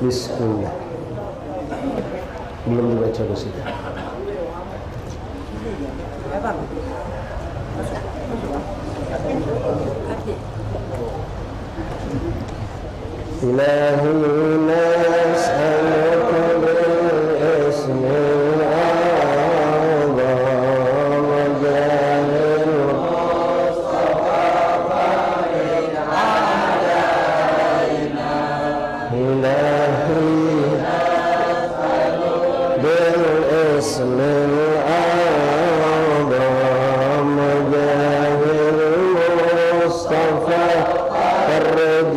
Bismillah. Belum dibaca ke situ. Ilahi nas'aluka bil-ismil a'zam wa jahil Ilahi bil-ismil a'zam wa jahil Mustafa farrij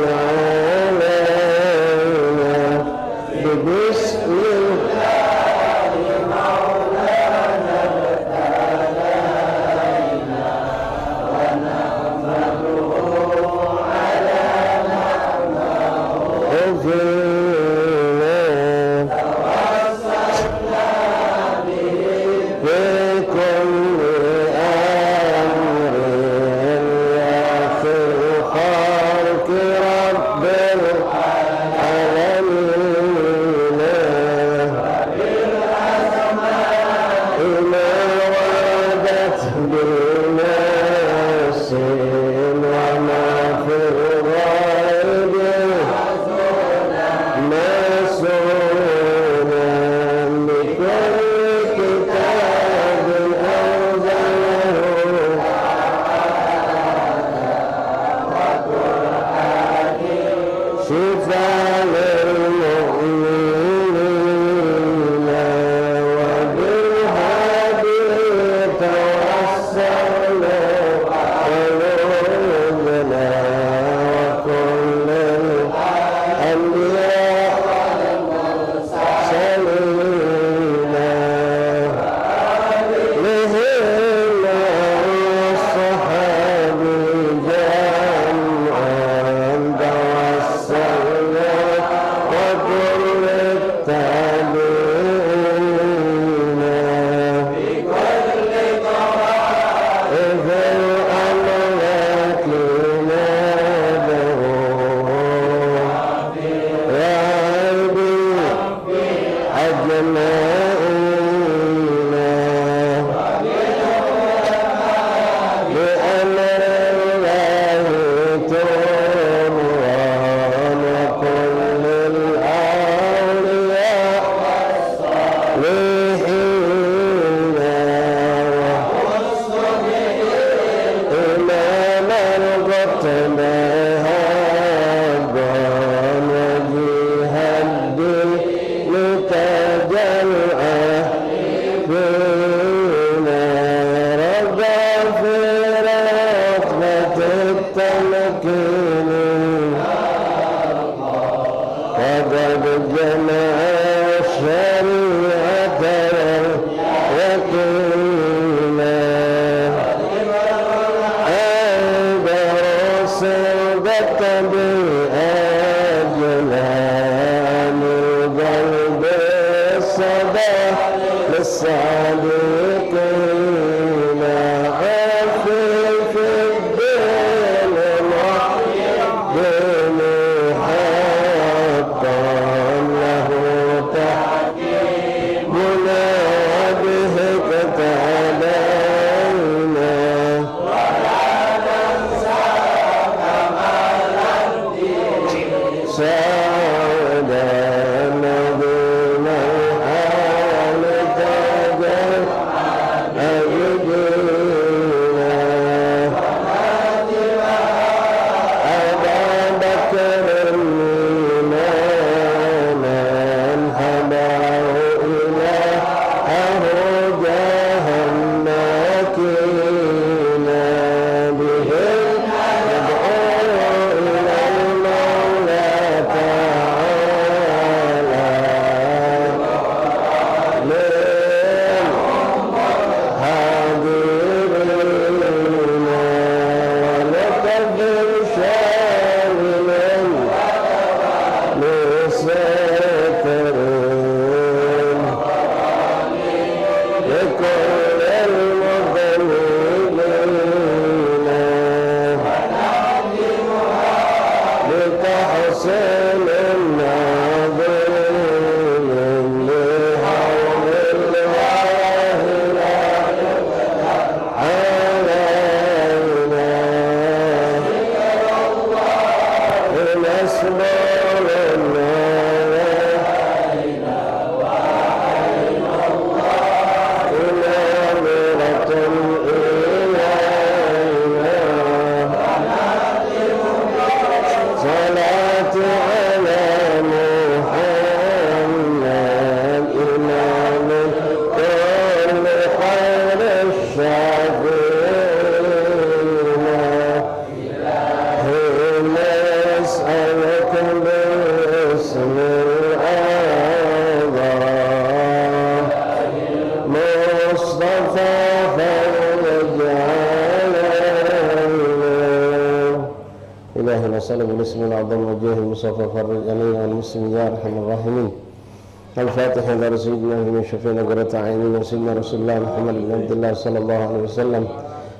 وسلم بالاسم الأعظم وجاه المصطفى فرج علينا المسلم يا أرحم الراحمين. الفاتحة إلى سيدنا من شفينا قرة عيننا وسيدنا رسول الله محمد بن عبد الله صلى الله عليه وسلم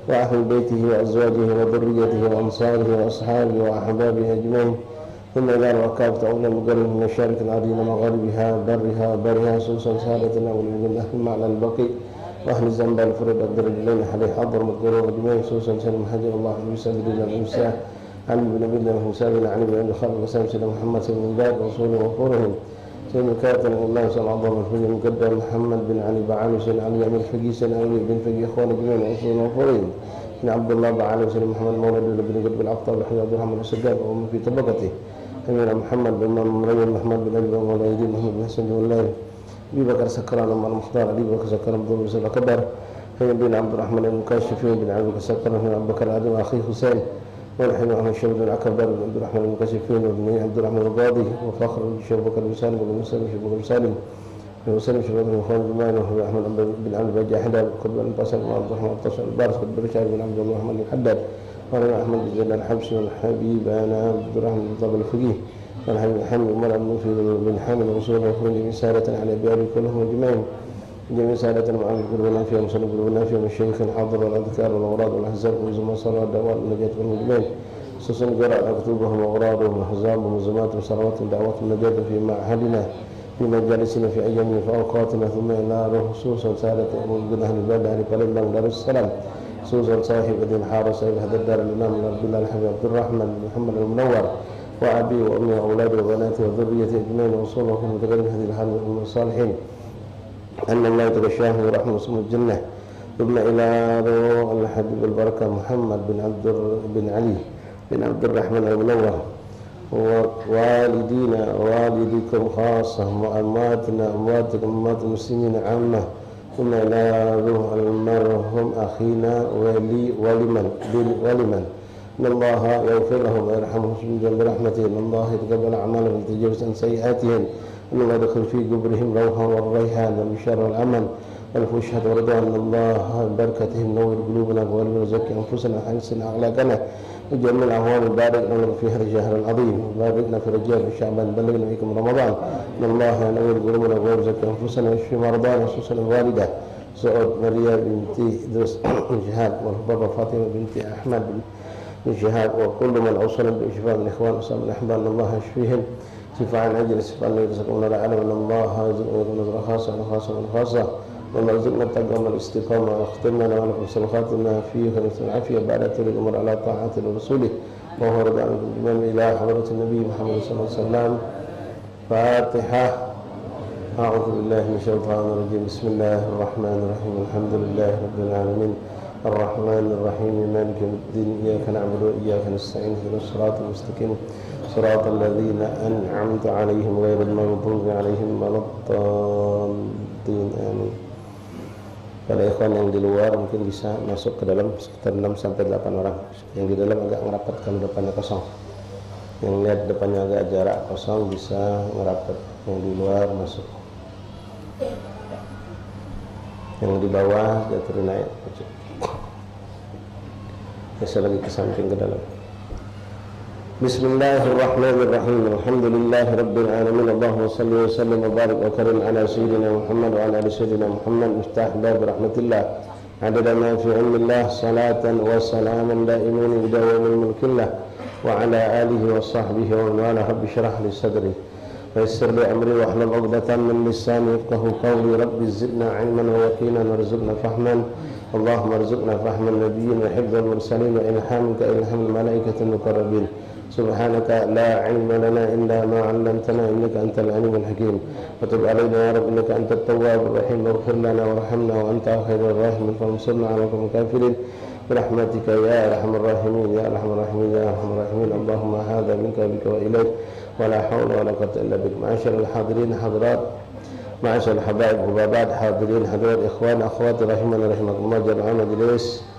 وأهل بيته وأزواجه وذريته وأنصاره وأصحابه وأحبابه أجمعين. ثم إلى الوكالة أولى مقرب من مشارق الأرضين مغاربها برها سوسا سادتنا ولمن أهل المعنى البقي وأهل الزنبال الفرد أقدر الجلين حليح حضر مقدروا أجمعين سوسا سلم حجر الله بسبب الله الإمساء علي بن أبي الله مسابنا علي بن أبي خالد وسلم سيدنا محمد سيدنا الباب رسول وفورهم سيدنا كاتب الله صلى الله عليه وسلم مقدم محمد بن علي بعالي سيدنا علي بن الفقي سيدنا علي بن فقي إخوان أجمعين رسول وفورهم سيدنا عبد الله بعالي وسيدنا محمد مولد بن قطب العطار وحيد عبد الرحمن السجاد ومن في طبقته سيدنا محمد بن مريم محمد بن أبي مولد محمد بن حسن والله أبي بكر سكران أم المختار أبي بكر سكران بن مسلم كبر بن عبد الرحمن المكاشفين بن عبد بكر سكران بن عبد بكر آدم أخي حسين ونحن عن الشيخ بن عكبر بن عبد الرحمن المكاشفين وابن عبد الرحمن القاضي وفخر الشيخ بكر بن سالم بن مسلم الشيخ بكر سالم بن مسلم الشيخ بن خوان جمال وابن أحمد بن عبد الباجي حداد وقبل البصر بن عبد الرحمن التصل البارس بن رشاد بن عبد الرحمن الحداد وأنا أحمد بن جلال الحبسي والحبيب أنا عبد الرحمن بن طب الفقيه والحمد عمر بن حامد الرسول وخرج جميع سادة على أبيار كلهم أجمعين جميع سادة مع القربنا فيها مصنف القربنا فيها من الشيخ الحاضر والأذكار والأوراد والأحزاب وزمان صلاة الدعوات النجاة والمجمعين خصوصا قراءة مكتوبهم وأغراضهم وأحزابهم ومنظمات وصلوات الدعوات النجاة في معهدنا في مجالسنا في أيامنا في أوقاتنا ثم إلى خصوصا سادة من أهل البلد أهل قليل دار السلام خصوصا صاحب الدين حارس صاحب هذا الدار الإمام عبد الله الحبيب عبد الرحمن بن محمد المنور وأبي وأمي وأولادي وبناتي وذريتي أجمعين وصولهم في متقدم هذه الحال من الصالحين أن الله يتغشاهم ورحمه وسلم الجنة. ثم إلى روح الحبيب البركة محمد بن علي بن عبد الرحمن المنور ووالدينا ووالديكم خاصة وأمواتنا أمواتكم أموات المسلمين عامة. ثم إلى روح المرحوم أخينا ولمن إن الله يغفر لهم ويرحمهم برحمته. إن الله يتقبل أعمالهم ويتجاوز عن سيئاتهم. إن الله يدخل في قبرهم روحا والريحان والبشار والأمن والفشحة والرضوان. إن الله بركتهم نور قلوبنا ويزكي أنفسنا ويحسن أخلاقنا وجميع الأهوال وبارك لنا في هذا الشهر العظيم وباركنا في رجاب شعبان بلغنا فيكم رمضان. إن الله ينور قلوبنا ويزكي أنفسنا ويشفي مرضانا خصوصا الوالدة سعود مريم بنت إدريس بن شهاب والبابا فاطمة بنت أحمد بن شهاب وكل من أوصل بشفاء من الإخوان وصاب الأحباب. إن الله يشفيهم شفاء عاجل شفاء لا يرزقون لا علم. إن الله يرزقنا نظرة خاصة خاصة وما رزقنا التقوى والاستقامة واختمنا ولكم سبقاتنا فيه خير العافية بعد تولي الأمر على طاعة رسوله وهو رضا عنكم الإمام إلى حضرة النبي محمد صلى الله عليه وسلم. فاتحة. أعوذ بالله من الشيطان الرجيم. بسم الله الرحمن الرحيم. الحمد لله رب العالمين الرحمن الرحيم مالك يوم الدين إياك نعبد وإياك نستعين اهدنا الصراط المستقيم صراط الذين أنعمت عليهم غير المغضوب عليهم ولا الضالين آمين. Para ikhwan yang di luar mungkin bisa masuk ke dalam sekitar 6-8 orang. Yang di dalam agak ngerapat kalau depannya kosong. Yang lihat depannya agak jarak kosong bisa ngerapat. Yang di luar masuk. Yang di bawah jatuh naik. Bisa lagi ke samping ke dalam. Bismillahirrahmanirrahim. Alhamdulillahi rabbil alamin. Allahumma salli wa sallim wa barik wa karim ala sayyidina Muhammad wa ala ali sayyidina Muhammad miftah bab rahmatillah adada ma fi ilmillah salatan wa salaman daimin ila yawmil mulkillah wa ala alihi wa sahbihi wa man wala. Rabbi shrah li sadri wa yassir li amri wa hlul 'uqdatam min lisani yafqahu qawli. Rabbi zidna 'ilman wa yaqinan warzuqna fahman. Allahumma arzuqna fahman nabiyyin wa hifdzal mursalin wa ilhamka ilhamul malaikati muqarrabin. سبحانك لا علم لنا إلا ما علمتنا إنك أنت العليم الحكيم. وتب علينا يا رب إنك أنت التواب الرحيم. واغفر لنا وارحمنا وأنت خير الراحمين فانصرنا على القوم الكافرين برحمتك يا أرحم الراحمين يا أرحم الراحمين يا أرحم الراحمين. اللهم هذا منك بك وإليك ولا حول ولا قوة إلا بك. معاشر الحاضرين حضرات معاشر الحبائب وبعد حاضرين حضرات إخوان أخوات رحمنا رحمكم الله جميعا مجلس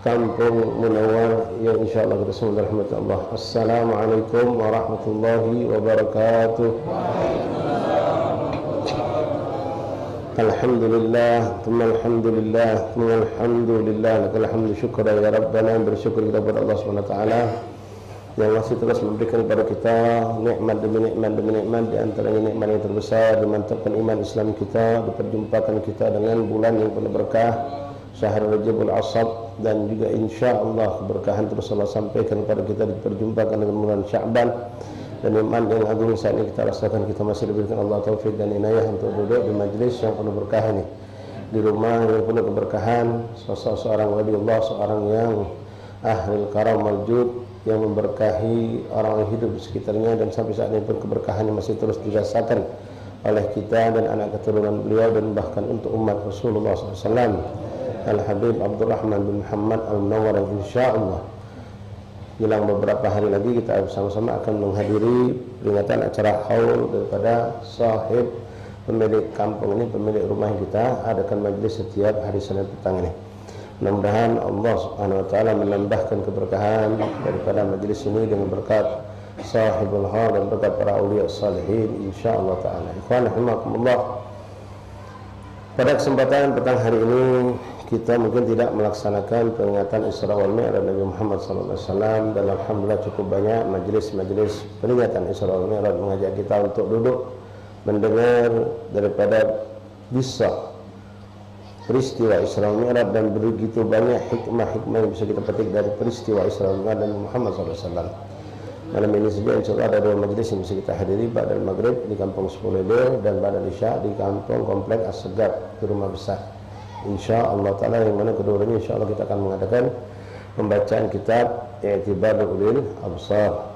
Kampung Munawwar yang insyaallah kita semua dirahmati Allah. Assalamualaikum warahmatullahi wabarakatuh. Alhamdulillah, lakal hamdu syukra ya Rabbana. Bersyukur kepada Allah Subhanahu wa taala yang masih terus memberikan kepada kita nikmat demi nikmat, di antaranya nikmat yang terbesar dimantapkan iman Islam kita, diperjumpakan kita dengan bulan yang penuh berkah Syahrul Rajabul Asab, dan juga insyaallah keberkahan terus Allah sampaikan kepada kita, diperjumpakan dengan bulan Sya'ban, dan nikmat yang agung saat ini kita rasakan. Kita masih diberikan Allah taufik dan inayah untuk duduk di majlis yang penuh berkah ini, di rumah yang penuh keberkahan, sosok seorang wali Allah, seorang yang ahlul karam maljud, yang memberkahi orang yang hidup di sekitarnya, dan sampai saat ini pun keberkahannya masih terus dirasakan oleh kita dan anak keturunan beliau, dan bahkan untuk umat Rasulullah SAW, Al-Habib Abdurrahman bin Muhammad Al-Munawwar, insyaallah hilang beberapa hari lagi kita bersama-sama akan menghadiri peringatan acara haul daripada sahib pemilik kampung ini, pemilik rumah kita, adakan majlis setiap hari Senin petang ini. Mudah-mudahan Allah Subhanahu wa taala menambahkan keberkahan daripada majlis ini dengan berkat sahibul hal dan berkat para auliya salihin insyaallah taala. Ikhwan rahimakumullah. Pada kesempatan petang hari ini kita mungkin tidak melaksanakan peringatan Isra wal Mi'raj Nabi Muhammad sallallahu alaihi wasallam, dan alhamdulillah cukup banyak majlis-majlis peringatan Isra wal Mi'raj mengajak kita untuk duduk mendengar daripada kisah peristiwa Isra wal Mi'raj, dan begitu banyak hikmah-hikmah yang bisa kita petik dari peristiwa Isra wal Mi'raj Nabi Muhammad SAW. Malam ini saja insyaAllah ada dua majlis yang bisa kita hadiri, ba'dal maghrib di kampung Sepuluh dan ba'dal isya di kampung komplek As-Segaf di rumah besar. InsyaAllah ta'ala, yang mana kedua-duanya insyaAllah kita akan mengadakan pembacaan kitab I'tibarul Ulil Absar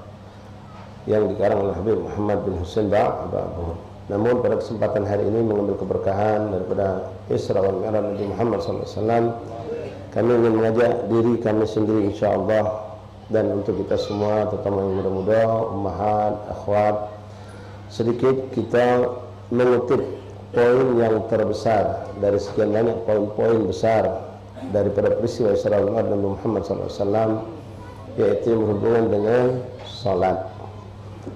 yang dikarang oleh Habib Muhammad bin Husain Ba'abun. Namun pada kesempatan hari ini mengambil keberkahan daripada Isra wal Mi'raj Nabi Muhammad SAW, kami ingin mengajak diri kami sendiri insyaAllah, dan untuk kita semua terutama yang muda-muda, ummahat, akhwat, sedikit kita mengutip poin yang terbesar dari sekian banyak poin-poin besar daripada peristiwa Isra wal Mi'raj Nabi Muhammad SAW, yaitu berhubungan dengan salat.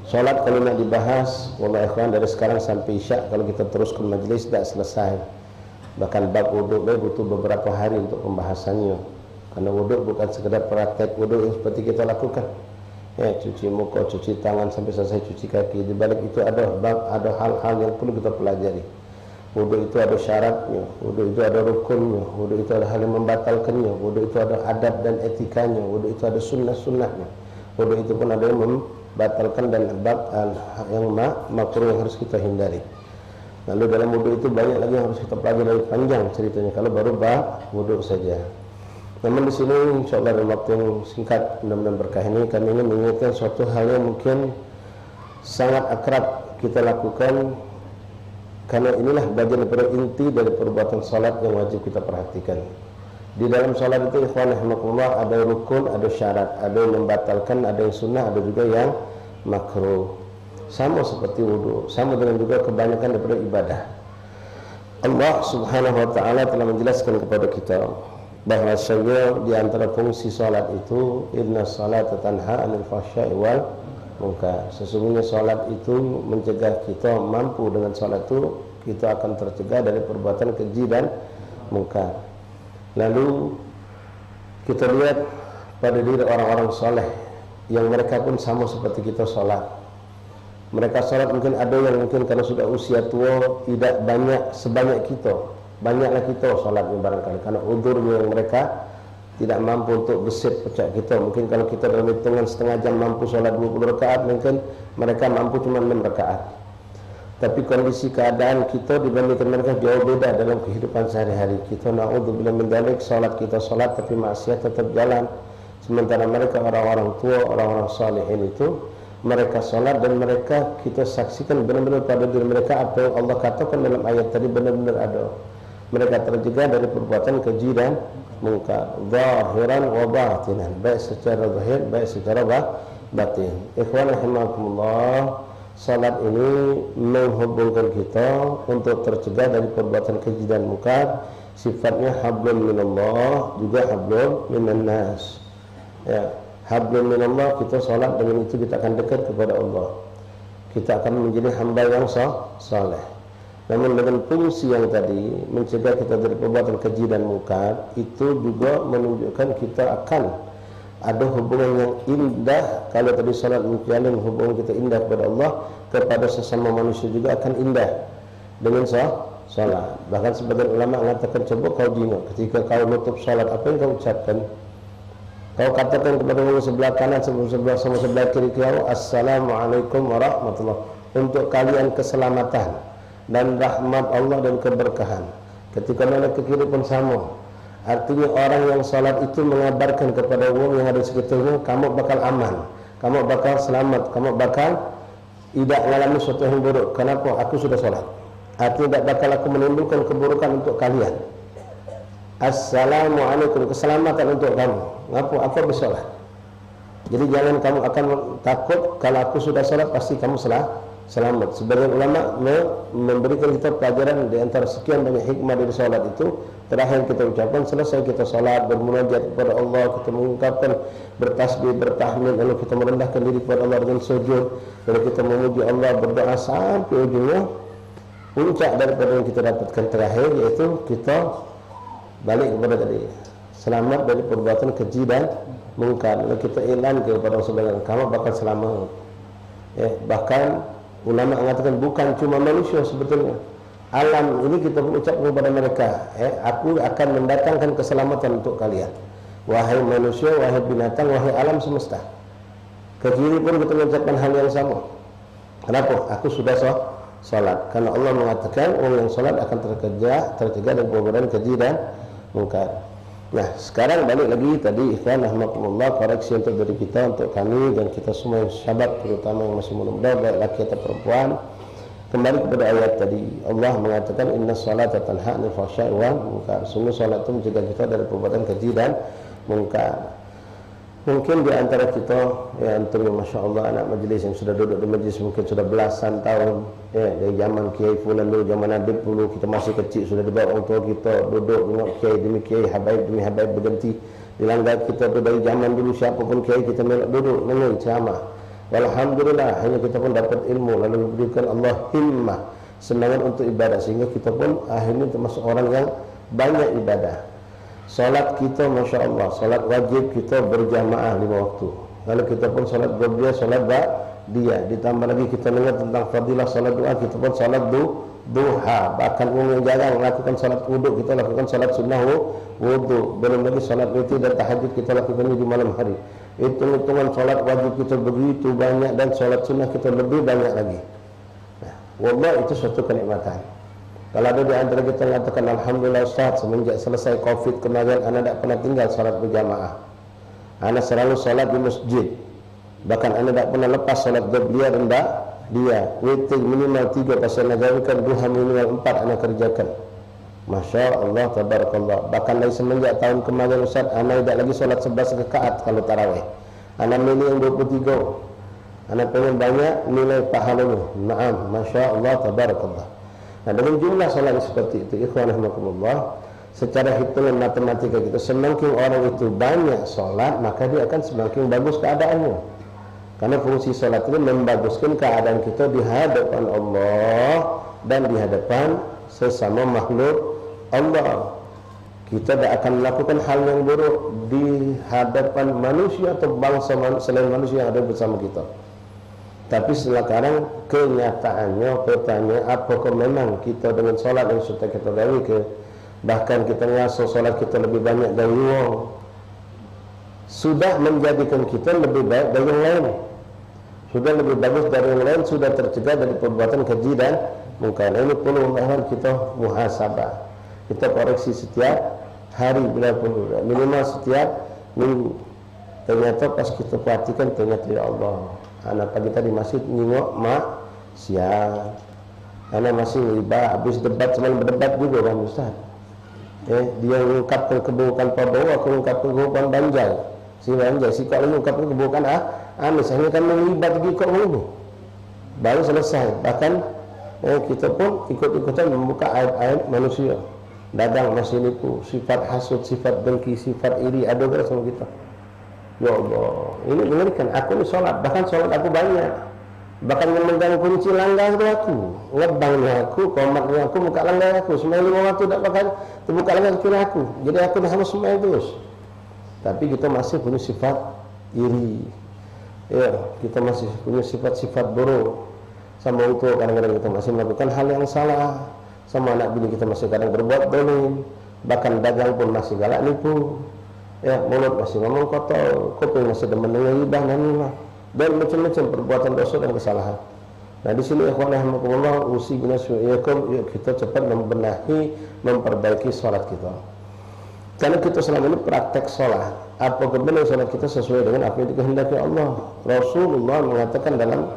Solat kalau nak dibahas, wallahi ikhwan, dari sekarang sampai isya kalau kita teruskan majlis tak selesai. Bahkan bab wuduk butuh beberapa hari untuk pembahasannya, karena wuduk bukan sekedar praktek wuduk yang seperti kita lakukan, ya, cuci muka, cuci tangan sampai selesai cuci kaki. Di balik itu ada bab, ada hal-hal yang perlu kita pelajari. Wuduk itu ada syaratnya, wuduk itu ada rukunnya, wuduk itu ada hal yang membatalkannya, wuduk itu ada adab dan etikanya, wuduk itu ada sunnah-sunnahnya, wuduk itu pun ada yang membatalkan dan bab yang makruh yang harus kita hindari. Lalu dalam wuduk itu banyak lagi yang harus kita pelajari, panjang ceritanya kalau baru bab wuduk saja. Namun di sini insyaallah dalam waktu yang singkat, mudah-mudahan berkah ini, kami ingin mengingatkan suatu hal yang mungkin sangat akrab kita lakukan, karena inilah bagian daripada inti dari perbuatan salat yang wajib kita perhatikan. Di dalam salat itu ikhwan rahimakumullah ada rukun, ada syarat, ada yang membatalkan, ada yang sunnah, ada juga yang makruh. Sama seperti wudu, sama dengan juga kebanyakan daripada ibadah. Allah Subhanahu wa taala telah menjelaskan kepada kita bahwasanya di antara fungsi salat itu inna salata tanha 'anil fahsya'i wal munkar. Sesungguhnya salat itu mencegah kita, mampu dengan salat itu kita akan tercegah dari perbuatan keji dan munkar. Lalu kita lihat pada diri orang-orang soleh yang mereka pun sama seperti kita salat. Mereka salat mungkin ada yang mungkin karena sudah usia tua tidak banyak sebanyak kita. Banyaklah kita salatnya barangkali karena udurnya yang mereka tidak mampu untuk gesit pecah kita. Mungkin kalau kita dalam hitungan setengah jam mampu salat 20 rakaat, mungkin mereka mampu cuma 6 rakaat. Tapi kondisi keadaan kita dibandingkan mereka jauh beda dalam kehidupan sehari-hari. Kita na'udzubillah min dzalik, salat kita salat tapi maksiat tetap jalan. Sementara mereka orang-orang tua, orang-orang salihin itu mereka salat dan mereka kita saksikan benar-benar pada diri mereka apa yang Allah katakan dalam ayat tadi benar-benar ada. Mereka terjaga dari perbuatan keji dan munkar, zahiran wa batinan, baik secara zahir, baik secara batin. Ikhwan rahimakumullah, salat ini menghubungkan kita untuk tercegah dari perbuatan keji dan munkar. Sifatnya hablum minallah, juga hablum minan nas. Ya, hablum minallah, kita salat dengan itu kita akan dekat kepada Allah. Kita akan menjadi hamba yang saleh. Namun dengan fungsi yang tadi mencegah kita dari perbuatan keji dan munkar, itu juga menunjukkan kita akan ada hubungan yang indah. Kalau tadi salat menjalin hubungan kita indah kepada Allah, kepada sesama manusia juga akan indah dengan salat. Bahkan sebagian ulama mengatakan, coba kau jingok ketika kau nutup salat, apa yang kau ucapkan? Kau katakan kepada orang sebelah kanan sama sebelah kiri kau, Assalamualaikum warahmatullahi, untuk kalian keselamatan dan rahmat Allah dan keberkahan. Ketika mana ke kiri pun sama. Artinya orang yang salat itu mengabarkan kepada orang yang ada di sekitarnya, kamu bakal aman, kamu bakal selamat, kamu bakal tidak mengalami sesuatu yang buruk. Kenapa? Aku sudah salat. Artinya tidak bakal aku menimbulkan keburukan untuk kalian. Assalamualaikum, keselamatan untuk kamu. Ngapa? Aku habis salat. Jadi jangan kamu akan takut, kalau aku sudah salat pasti kamu selamat. Sebagian ulama memberikan kita pelajaran di antara sekian banyak hikmah dari salat itu. Terakhir kita ucapkan selesai kita salat, bermunajat kepada Allah, kita mengungkapkan bertasbih, bertahmid, lalu kita merendahkan diri kepada Allah dengan sujud, lalu kita memuji Allah, berdoa sampai ujungnya. Puncak daripada yang kita dapatkan terakhir yaitu kita balik kepada tadi, selamat dari perbuatan keji dan mungkar. Lalu kita iklan kepada sebagian, kamu bakal selamat. Bahkan ulama mengatakan bukan cuma manusia sebetulnya, alam ini kita mengucapkan kepada mereka, aku akan mendatangkan keselamatan untuk kalian, wahai manusia, wahai binatang, wahai alam semesta. Ke kiri pun kita mengucapkan hal yang sama. Kenapa? Aku sudah salat. Karena Allah mengatakan orang yang salat akan tercegah dari perbuatan keji dan mungkar. Nah, sekarang balik lagi tadi, ikhwan rahmatullah, koreksi untuk diri kita, untuk kami dan kita semua yang syabab, terutama yang masih muda, baik laki atau perempuan. Kembali kepada ayat tadi, Allah mengatakan inna salata tanha 'anil fahsya'i wal munkar. Sungguh salat itu mencegah kita dari perbuatan keji dan mungkar. Mungkin di antara kita, antum yang masya Allah anak majlis yang sudah duduk di majlis mungkin sudah belasan tahun, dari zaman Kiai Fulan dulu, zaman Habib dulu, kita masih kecil sudah dibawa orang tua kita duduk tengok Kiai demi Kiai, habaib demi habaib berganti di langgar kita tu dari zaman dulu, siapapun Kiai kita melok duduk dengar ceramah. Alhamdulillah, hanya kita pun dapat ilmu, lalu diberikan Allah himmah, semangat untuk ibadah, sehingga kita pun akhirnya termasuk orang yang banyak ibadah. Salat kita masya Allah, salat wajib kita berjamaah 5 waktu. Lalu kita pun salat berdua, salat dia. Ditambah lagi kita dengar tentang fadilah salat doa, kita pun salat duha. Bahkan orang yang jarang melakukan salat wudu, kita lakukan salat sunnah wudu. Belum lagi salat witir dan tahajud kita lakukan di malam hari. Hitung-hitungan salat wajib kita begitu banyak dan salat sunnah kita lebih banyak lagi. Nah, wallah itu suatu kenikmatan. Kalau ada di antara kita mengatakan alhamdulillah Ustaz, semenjak selesai Covid kemarin anda tidak pernah tinggal salat berjamaah. Anda selalu salat di masjid. Bahkan anda tidak pernah lepas salat qabliyah dan dia. Witir minimal 3 pasal nazarkan, duha minimal 4 anda kerjakan. Masya Allah, tabarakallah. Bahkan dari semenjak tahun kemarin Ustaz, anda tidak lagi salat 11 rakaat kalau tarawih. Anda milih yang 23. Anda pengen banyak nilai pahalanya. Naam, Masya Allah, tabarakallah. Nah, dengan jumlah salat seperti itu, ikhwan rahimakumullah, secara hitungan matematika kita, semakin orang itu banyak salat, maka dia akan semakin bagus keadaannya. Karena fungsi salat itu membaguskan keadaan kita di hadapan Allah dan di hadapan sesama makhluk Allah. Kita tidak akan melakukan hal yang buruk di hadapan manusia atau bangsa selain manusia yang ada bersama kita. Tapi sekarang kenyataannya, pertanyaan, apakah memang kita dengan solat yang sudah kita dari bahkan kita ngasih solat kita lebih banyak dari orang, sudah menjadikan kita lebih baik dari yang lain, sudah lebih bagus dari yang lain, sudah tercegah dari perbuatan keji dan mungkar. Ini perlu kita muhasabah, kita koreksi setiap hari, bila perlu, minimal setiap minggu. Ternyata pas kita perhatikan, ternyata ya Allah, anak pagi tadi masih nyingok siap. Anak masih ribah, habis debat, semalam berdebat juga kan Ustaz. Dia mengungkapkan keburukan Prabowo, aku mengungkapkan keburukan Banjai. Si kok lagi mengungkapkan keburukan Anies, hanya kan melibat lagi kok ini. Baru selesai. Bahkan kita pun ikut-ikutan membuka aib-aib manusia. Dadang masih nipu, sifat hasud, sifat dengki, sifat iri, ada sama kita. Ya Allah, ini mengerikan. Aku ni solat, bahkan solat aku banyak. Bahkan yang megang kunci langgar aku, ngebangnya aku, komatnya aku, buka langgar aku. Semua 5 waktu tak pakai, terbuka langgar kira aku. Jadi aku dah harus semua terus. Tapi kita masih punya sifat iri. Ya, kita masih punya sifat-sifat buruk. Sama itu kadang-kadang kita masih melakukan hal yang salah. Sama anak bini kita masih kadang berbuat dolim. Bahkan dagang pun masih galak nipu. Ya, mulut masih ngomong kotor, kuping masih demen dengan ghibah namimah, dan macam-macam perbuatan dosa dan kesalahan. Nah, di sini ikhwan rahimakumullah, usi binasyikum, yuk kita cepat membenahi, memperbaiki salat kita. Karena kita selama ini praktek salat, apakah benar salat kita sesuai dengan apa yang dikehendaki Allah? Rasulullah mengatakan dalam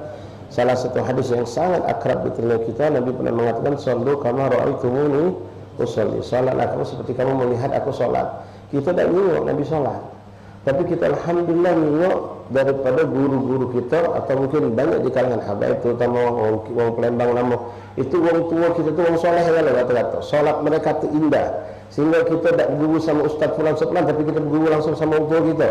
salah satu hadis yang sangat akrab di telinga kita, Nabi pernah mengatakan, "Shallu kama ra'aitumuni usolli." Salatlah kamu seperti kamu melihat aku salat. Kita tidak nyingok Nabi salat, tapi kita alhamdulillah nyingok daripada guru-guru kita, atau mungkin banyak di kalangan habaib, terutama orang Palembang nama itu, orang tua kita tu orang soleh ya lah kata-kata. Salat mereka tu indah, sehingga kita tak berguru sama ustaz fulan sepulan, tapi kita berguru langsung sama orang tua kita.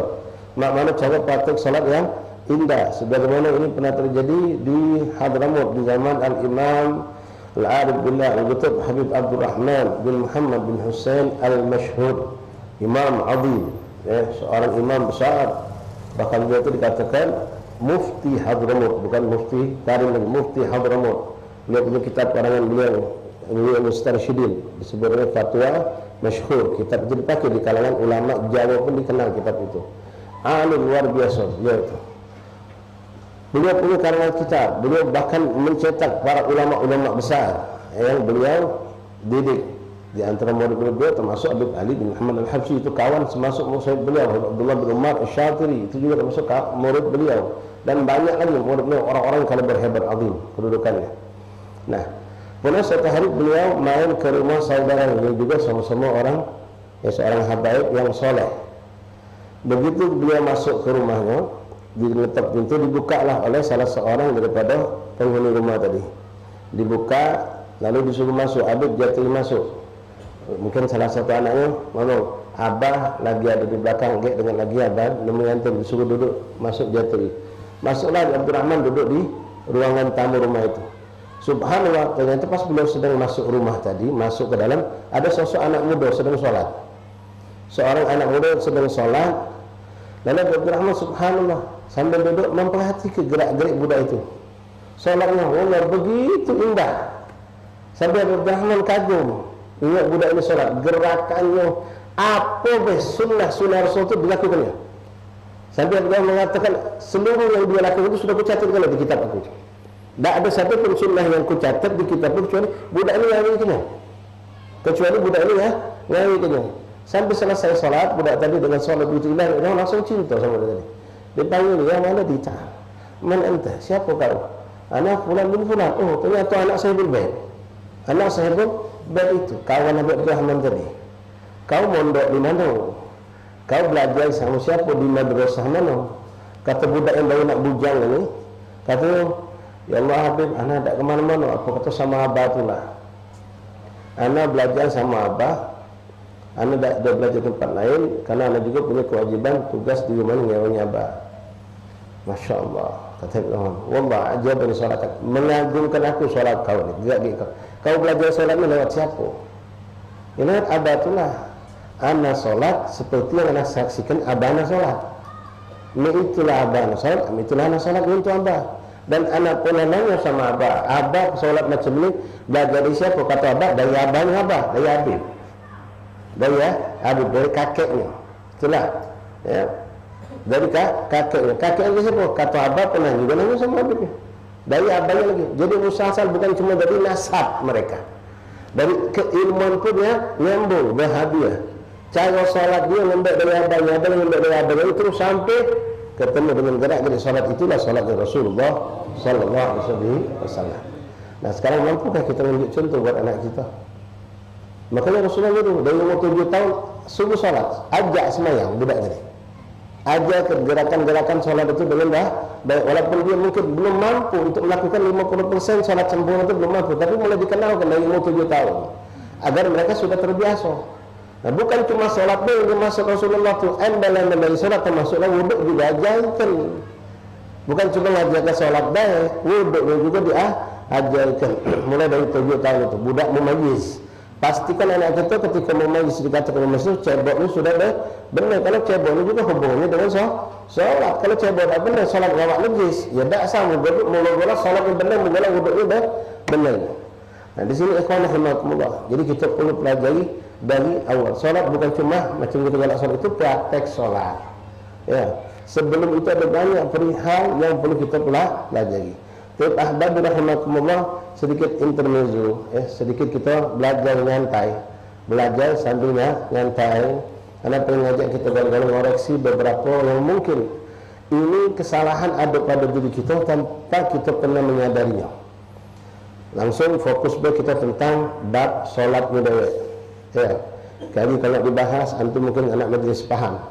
Maknanya cara praktek salat yang indah, sebagaimana ini pernah terjadi di Hadramut di zaman Al-Imam Al-Arif Billah Al-Qutb Habib Abdurrahman bin Muhammad bin Hussein Al-Mashhur, Imam Azim, ya, seorang imam besar. Bahkan dia itu dikatakan Mufti Hadramut, bukan Mufti Karim lagi, Mufti Hadramut. Beliau punya kitab karangan beliau Mustarsyidin, disebutnya fatwa masyhur. Kitab itu dipakai di kalangan ulama Jawa pun dikenal kitab itu. Alim luar biasa dia itu. Beliau punya karangan kitab, beliau bahkan mencetak para ulama-ulama besar yang beliau didik. Di antara murid beliau termasuk Habib Ali bin Muhammad Al-Habsyi, itu kawan semasuk murid beliau. Abdullah bin Umar Asy-Syatiri itu juga termasuk murid beliau, dan banyak lagi murid beliau, orang-orang kaliber hebat azim kedudukannya. Nah, pernah suatu hari beliau main ke rumah saudara beliau juga, sama-sama orang, ya, seorang habaib yang soleh. Begitu beliau masuk ke rumahnya, diletak pintu, dibukalah oleh salah seorang daripada penghuni rumah tadi. Dibuka, lalu disuruh masuk. Habib jatuh masuk. Mungkin salah satu anaknya ngomong, abah lagi ada di belakang gate dengan lagi abah mengantar, disuruh duduk, masuk jatuh. Masuklah Abdurrahman, duduk di ruangan tamu rumah itu. Subhanallah, ternyata pas beliau sedang masuk rumah tadi, masuk ke dalam, ada sosok anak muda sedang sholat. Seorang anak muda sedang sholat. Lalu Abdurrahman subhanallah sambil duduk memperhatikan gerak-gerik budak itu. Sholatnya Allah begitu indah, sampai Abdurrahman kagum. Ingat budak ini sholat, gerakannya apa sunnah Rasul itu dilakukannya. Sampai dia mengatakan seluruh yang dia lakukan itu sudah kucatat kalau di kitab aku. Tak ada satu pun sunnah yang kucatat di kitab aku kecuali budak ini yang ngikutnya. Kecuali budak ini ya yang ngikutnya. Sampai selesai sholat, budak tadi dengan sholat begitu indah, dia langsung cinta sama dia tadi. Dia panggil dia, mana dia? Man anta? Siapa kau? Anak fulan bin fulan. Oh, ternyata anak saya bin baik. Anak saya bin baik itu kawan Nabi Abdurrahman tadi. Kau mondok di mana? Kau belajar sama siapa di madrasah mana? Kata budak yang baru nak bujang ini, kata, ya Allah Habib, anak tak kemana-mana. Apa kata sama abah itulah. Anak belajar sama abah. Anak tak belajar tempat lain, karena anak juga punya kewajiban tugas di rumah ngewanya abah. Masya Allah, kata Ibrahim, wallah ajab dari sholat, mengagumkan aku sholat kau ni. Kau belajar sholat ni lewat siapa? Ingat abah itulah. Anak sholat seperti yang anak saksikan abah anak sholat. Ini itulah abah anak sholat, itulah anak sholat untuk abah. Dan anak pun nanya sama abah, abah sholat macam ni belajar dari siapa? Kata abah, dari abahnya abah, dari Habib. Dari Habib, dari kakeknya. Itulah, ya. Dari kakeknya. Kakeknya siapa? Kata abah pernah juga nanya sama Habibnya. Dari abahnya lagi. Jadi musalsal bukan cuma dari nasab mereka. Dari keilmuan pun ya nyambung, bahagia. Cara salat dia lembek dari abahnya, abah lembek dari abahnya, itu sampai ketemu dengan gerak-gerik salat. Itulah salatnya Rasulullah sallallahu alaihi wasallam. Nah, sekarang mampukah kita menunjuk contoh buat anak kita? Makanya Rasulullah itu dari umur 7 tahun subuh salat, ajak semayang budak tadi. Ajak gerakan-gerakan salat itu dengan baik, walaupun dia mungkin belum mampu untuk melakukan 50% salat sempurna itu belum mampu, tapi mulai dikenalkan dari umur 7 tahun agar mereka sudah terbiasa. Nah, bukan cuma salat yang dimasuk Rasulullah itu, embalan dari salat termasuklah wuduk juga ajarkan. Bukan cuma mengajarkan salat baik, wuduk juga diajarkan mulai dari 7 tahun itu. Budak mumayyiz, pastikan anak kita ketika mau majlis dikatakan masuk cebok ini sudah benar. Kalau cebok ini juga hubungannya dengan sholat. Kalau cebok tak benar, sholat lawak najis, ya tak sama. Mula-mula sholat yang benar, mula wuduknya benar. Nah di sini ikhwan rahimakumullah. Jadi kita perlu pelajari dari awal. Sholat bukan cuma macam kita galak sholat, itu praktek sholat. Ya, sebelum itu ada banyak perihal yang perlu kita pelajari. Tapi ahbab rahimakumullah, sedikit intermezzo, sedikit kita belajar nyantai, belajar sambil nyantai. Karena pengen ngajak kita galau-galau koreksi beberapa yang mungkin ini kesalahan ada pada diri kita tanpa kita pernah menyadarinya. Langsung fokus kita tentang bab solat mudawek. Ya, kali kalau dibahas, antum mungkin anak majlis paham.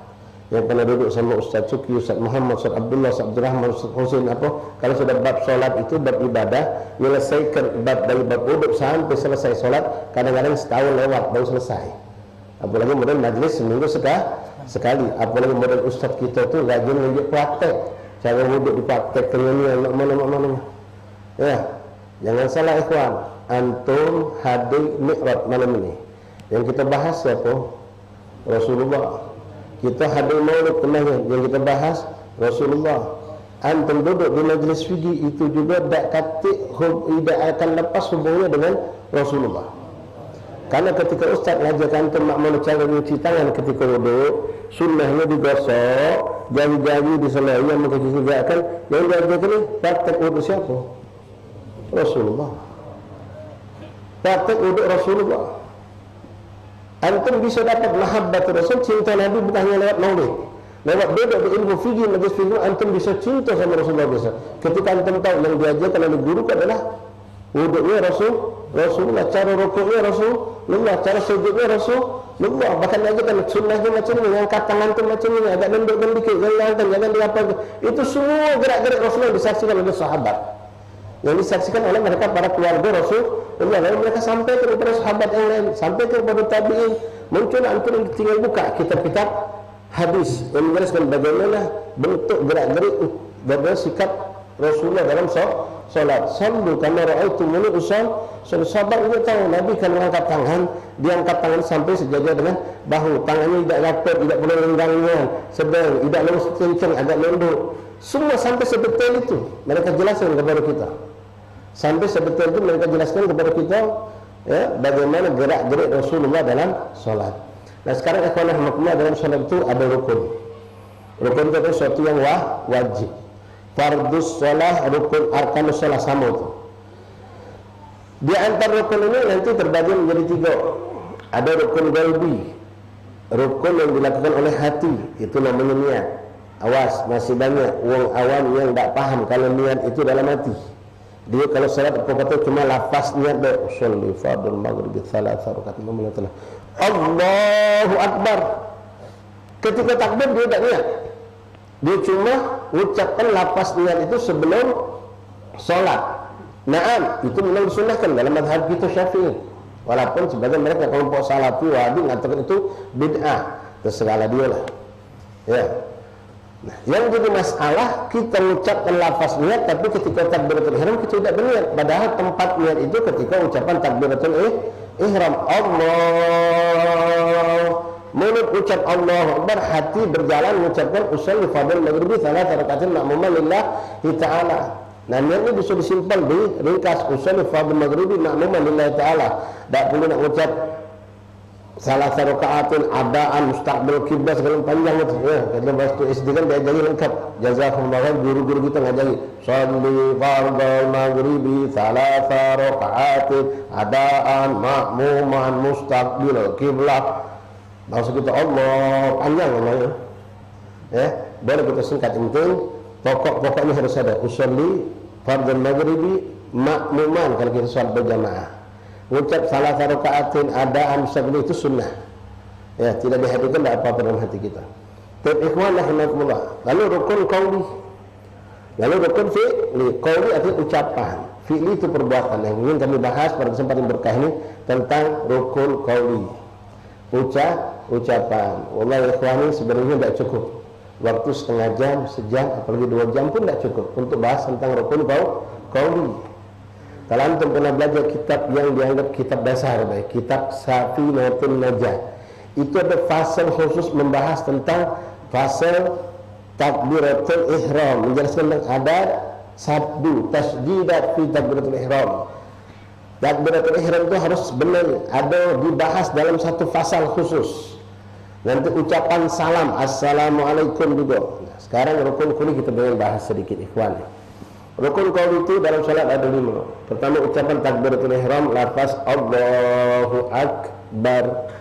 Yang pernah duduk sama Ustaz Cuki, Ustaz Muhammad, Ustaz Abdullah, Ustaz Abdurrahman, Ustaz Husain apa? Kalau sudah bab solat itu bab ibadah, menyelesaikan bab dari bab wuduk sampai selesai solat, kadang-kadang setahun lewat baru selesai. Apalagi kemudian majlis seminggu sekali. Apalagi kemudian Ustaz kita tu rajin menunjuk praktek, cara wuduk dipraktekkan ini mana. Ya, jangan salah ikhwan, antum hadir mi'raj malam ini. Yang kita bahas siapa? Rasulullah. Kita hadir maulid kemarin yang kita bahas Rasulullah. Antum duduk di majlis fikih itu juga tidak akan lepas hubungannya dengan Rasulullah. Karena ketika Ustaz mengajarkan antum makmum cara mencuci tangan ketika wuduk, sunnahnya digosok, jari-jari diselai yang mengerjakan, yang diajarkan ini praktek wuduk siapa? Rasulullah. Praktek wuduk Rasulullah. Antum bisa dapat mahabbat Rasul, cinta Nabi bukan hanya lewat maulid. Lewat duduk di ilmu fikih, majlis fikih, antum bisa cinta sama Rasulullah bisa. Ketika antum tahu yang diajarkan oleh guru adalah wuduknya Rasulullah, cara rukuknya Rasulullah, cara sujudnya Rasulullah. Bahkan diajarkan sunnahnya macam ini, angkat tangan tu macam ini, agak nundukkan dikit, jangan diapa. Itu semua gerak-gerik Rasulullah disaksikan oleh sahabat. Yang disaksikan oleh mereka para keluarga Rasulullah, lalu mereka sampaikan kepada sahabat yang lain, sampaikan kepada tabi'in. Muncul antum tinggal buka kitab-kitab hadis yang menjelaskan bagaimana bentuk gerak-gerik dan sikap Rasulullah dalam solat. Sallu kama ra'aitumuni usalli. Sahabat itu tahu Nabi kalau angkat tangan, dia angkat tangan sampai sejajar dengan bahu, tangannya tidak rapat, tidak perlu lenggangnya, sedang, tidak lurus kencang, agak lunduk. Semua sampai sebetul itu mereka jelaskan kepada kita. Sampai sebetul itu mereka jelaskan kepada kita, ya, bagaimana gerak-gerik Rasulullah dalam solat. Nah sekarang ikhwan rahimakumullah, dalam solat itu ada rukun. Rukun itu adalah sesuatu yang wajib. Fardus solah, rukun arkanus solah sama itu. Di antara rukun ini nanti terbagi menjadi 3. Ada rukun qalbi, rukun yang dilakukan oleh hati, itu namanya niat. Awas, masih banyak orang awam yang tak paham kalau niat itu dalam hati. Dia kalau salat kata cuma lafaz niat dah, sholli fardul maghrib thalatha rakaat mamlakatlah. Allahu akbar. Ketika takbir dia tak niat. Dia cuma ucapkan lafaz niat itu sebelum salat. Naam, itu memang disunnahkan dalam mazhab kita Syafi'i. Walaupun sebagian mereka kelompok Salafi Wahabi mengatakan itu bid'ah. Terserahlah dia lah. Ya. Nah, yang jadi masalah kita mengucapkan lafaz niat tapi ketika takbiratul ihram kita tidak berniat, padahal tempat niat itu ketika ucapan takbiratul ihram. Allah, mulut ucap Allahu Akbar, hati berjalan mengucapkan usolli fardul maghribi thalatha rakaatin ma'muman lillahi ta'ala. Nah niat ini bisa disimpan di ringkas usolli fardul maghribi ma'muman lillahi ta'ala. Tak perlu nak ucap salah satu rakaatin adaan mustaqbil kiblat segala panjang itu ya. Kita bahas tu SD kan diajari lengkap. Jazakumullah khairan, guru-guru kita ngajari sholli fardal maghribi salatsa rakaatin adaan ma'muman mustaqbil kiblat. Maksud kita Allah panjang namanya. Ya, boleh kita singkat penting. Pokok-pokoknya harus ada usolli fardal maghribi ma'muman kalau kita salat berjamaah. Ucap salah satu rakaatin adaan sebelum itu sunnah. Ya, tidak dihadirkan tidak apa-apa dalam hati kita. Tapi ikhwan rahimakumullah. Lalu rukun qauli. Lalu rukun fi'li. Qauli artinya ucapan. Fi'li itu perbuatan. Yang ingin kami bahas pada kesempatan berkah ini tentang rukun qauli. Ucapan. Wallahi ikhwani sebenarnya tidak cukup. Waktu setengah jam, sejam, apalagi 2 jam pun tidak cukup untuk bahas tentang rukun qauli. Kalau antum pernah belajar kitab yang dianggap kitab dasar, kitab Safinatun Najah, itu ada fasal khusus membahas tentang fasal takbiratul ihram, menjelaskan tentang adab sabdu tasjidat fi takbiratul ihram. Takbiratul ihram itu harus benar ada dibahas dalam satu fasal khusus. Nanti ucapan salam assalamualaikum juga. Nah, sekarang rukun kuli kita ingin bahas sedikit ikhwan. Rukun qauli itu dalam salat ada 5. Pertama ucapan takbiratul ihram, lafaz Allahu Akbar.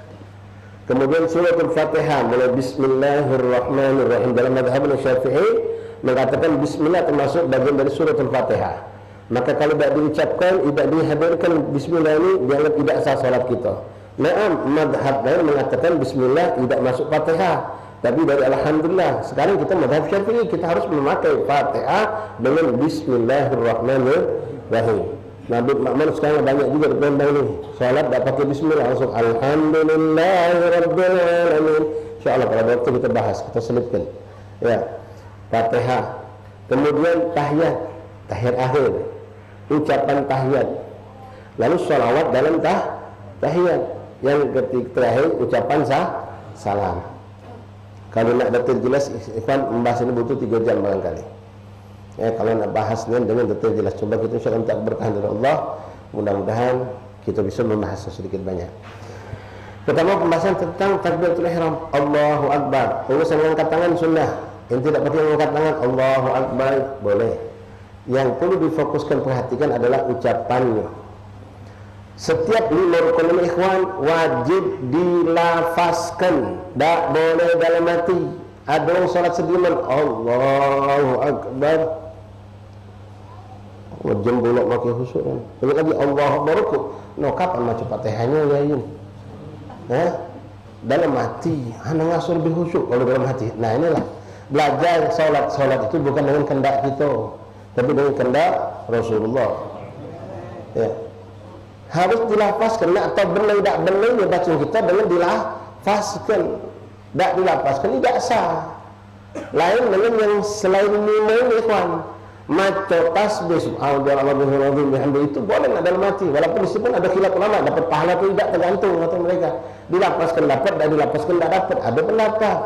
Kemudian suratul Fatihah mulai bismillahirrahmanirrahim. Dalam mazhab Syafi'i mengatakan bismillah termasuk bagian dari suratul Fatihah. Maka kalau tidak diucapkan, tidak dihadirkan bismillah ini dianggap tidak sah salat kita. Naam, mazhab lain mengatakan bismillah tidak masuk Fatihah. Tapi dari alhamdulillah, sekarang kita mazhab Syafi'i, kita harus memakai Fatihah dengan bismillahirrahmanirrahim. Nabi Muhammad sekarang banyak juga ditambah ini. Salat tidak pakai bismillah, langsung alhamdulillahirabbil alamin. Insyaallah pada waktu kita bahas, kita selipkan. Ya. Fatihah. Kemudian tahiyat akhir. Ucapan tahiyat. Lalu sholawat dalam tahiyat. Yang ketiga terakhir ucapan salam. Kalau nak detail jelas, ikhwan membahas ini butuh 3 jam barangkali. Kalau nak bahasnya dengan detail jelas, coba kita insyaAllah minta keberkahan dari Allah. Mudah-mudahan kita bisa membahasnya sedikit banyak. Pertama pembahasan tentang takbiratul ihram, Allahu Akbar. Urusan mengangkat tangan sunnah. Yang tidak pakai mengangkat tangan, Allahu Akbar boleh. Yang perlu difokuskan perhatikan adalah ucapannya. Setiap 5 rukun ikhwan wajib dilafazkan, tak boleh dalam hati. Ada orang salat sediman Allahu Akbar, wajib bolak makin khusyuk kan. Kalau lagi Allahu Akbar rukuk, no kapan macam Fatihahnya ya ini? Dalam hati, hanya ngasur lebih khusyuk kalau dalam hati. Nah inilah belajar salat itu bukan dengan kehendak kita, tapi dengan kehendak Rasulullah. Ya. Harus dilafazkan, atau benar tidak benar ya baca kita dengan dilafazkan. Tak dilafazkan tidak sah. Lain dengan yang selain 5 ini ikhwan. Maca tasbih subhanallah itu boleh nak dalam hati. Walaupun di situ pun ada khilaf ulama, dapat pahala atau tidak tergantung kata mereka. Dilafazkan dapat, dan dilafazkan tidak dapat. Ada pendapat.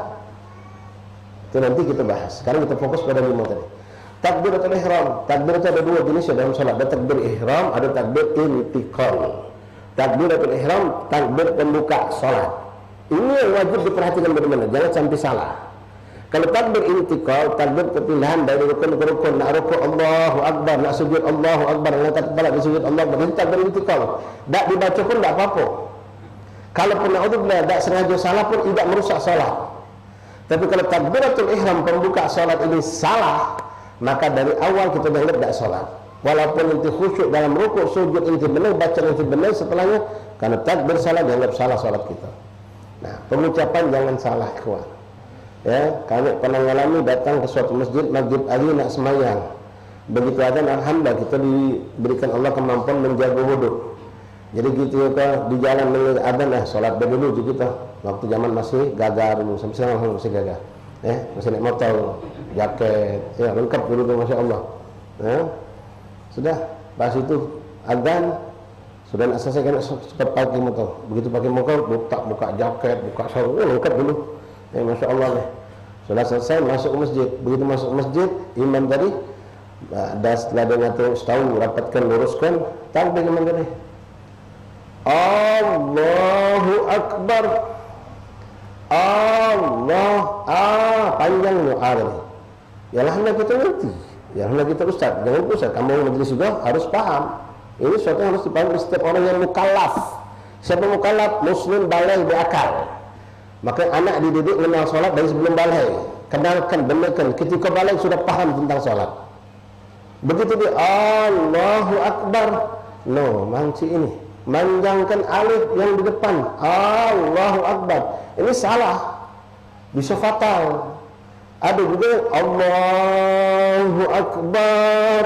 Itu nanti kita bahas. Sekarang kita fokus pada 5 tadi. Takbiratul ihram. Takbir itu ada 2 jenis dalam salat. Ada takbir ihram, ada takbir intiqal. Takbiratul ihram, takbir pembuka salat. Ini yang wajib diperhatikan benar-benar, jangan sampai salah. Kalau takbir intiqal, takbir perpindahan dari rukun ke rukun, nak rukuk Allahu Akbar, nak sujud Allahu Akbar, angkat kepala di sujud Allahu Akbar. Ini takbir intiqal. Tak dibaca pun tak apa-apa. Kalau pun naudzubillah tak sengaja salah pun tidak merusak salat. Tapi kalau takbiratul ihram pembuka salat ini salah, maka dari awal kita dianggap tak salat. Walaupun inti khusyuk dalam rukuk, sujud inti benar, baca inti benar setelahnya, karena takbir salah dianggap salah salat kita. Nah, pengucapan jangan salah ikhwan. Ya, kami pernah mengalami datang ke suatu masjid, maghrib pagi nak semayang. Begitu adzan, alhamdulillah kita diberikan Allah kemampuan menjaga wudu. Jadi gitu kita di jalan mendengar adzan, salat dulu kita. Waktu zaman masih gagah dulu, sampai sekarang masih gagah. Masih naik motor, jaket, ya lengkap dulu tuh masya Allah. Sudah, pas itu adzan. Sudah nak selesai kan cepat pakai motor. Begitu pakai motor, buka jaket, buka sarung, lengkap dulu. Masya Allah nih. Sudah selesai masuk ke masjid. Begitu masuk ke masjid, imam tadi setelah dia ngatur tahu, rapatkan, luruskan, takbir imam tadi. Allahu Akbar. Allah, panjangnya tadi. Yalah hendak kita ngerti. Ya hendak kita ustaz. Jangan ustaz, kamu majlis juga harus paham. Ini sesuatu yang harus dipahami setiap orang yang mukallaf. Siapa mukallaf? Muslim balai berakal. Maka anak dididik mengenal salat dari sebelum balai. Kenalkan, benarkan. Ketika balai sudah paham tentang salat. Begitu dia Allahu Akbar. No, manci ini. Manjangkan alif yang di depan. Allahu Akbar. Ini salah. Bisa fatal. Ada juga Allahu Akbar.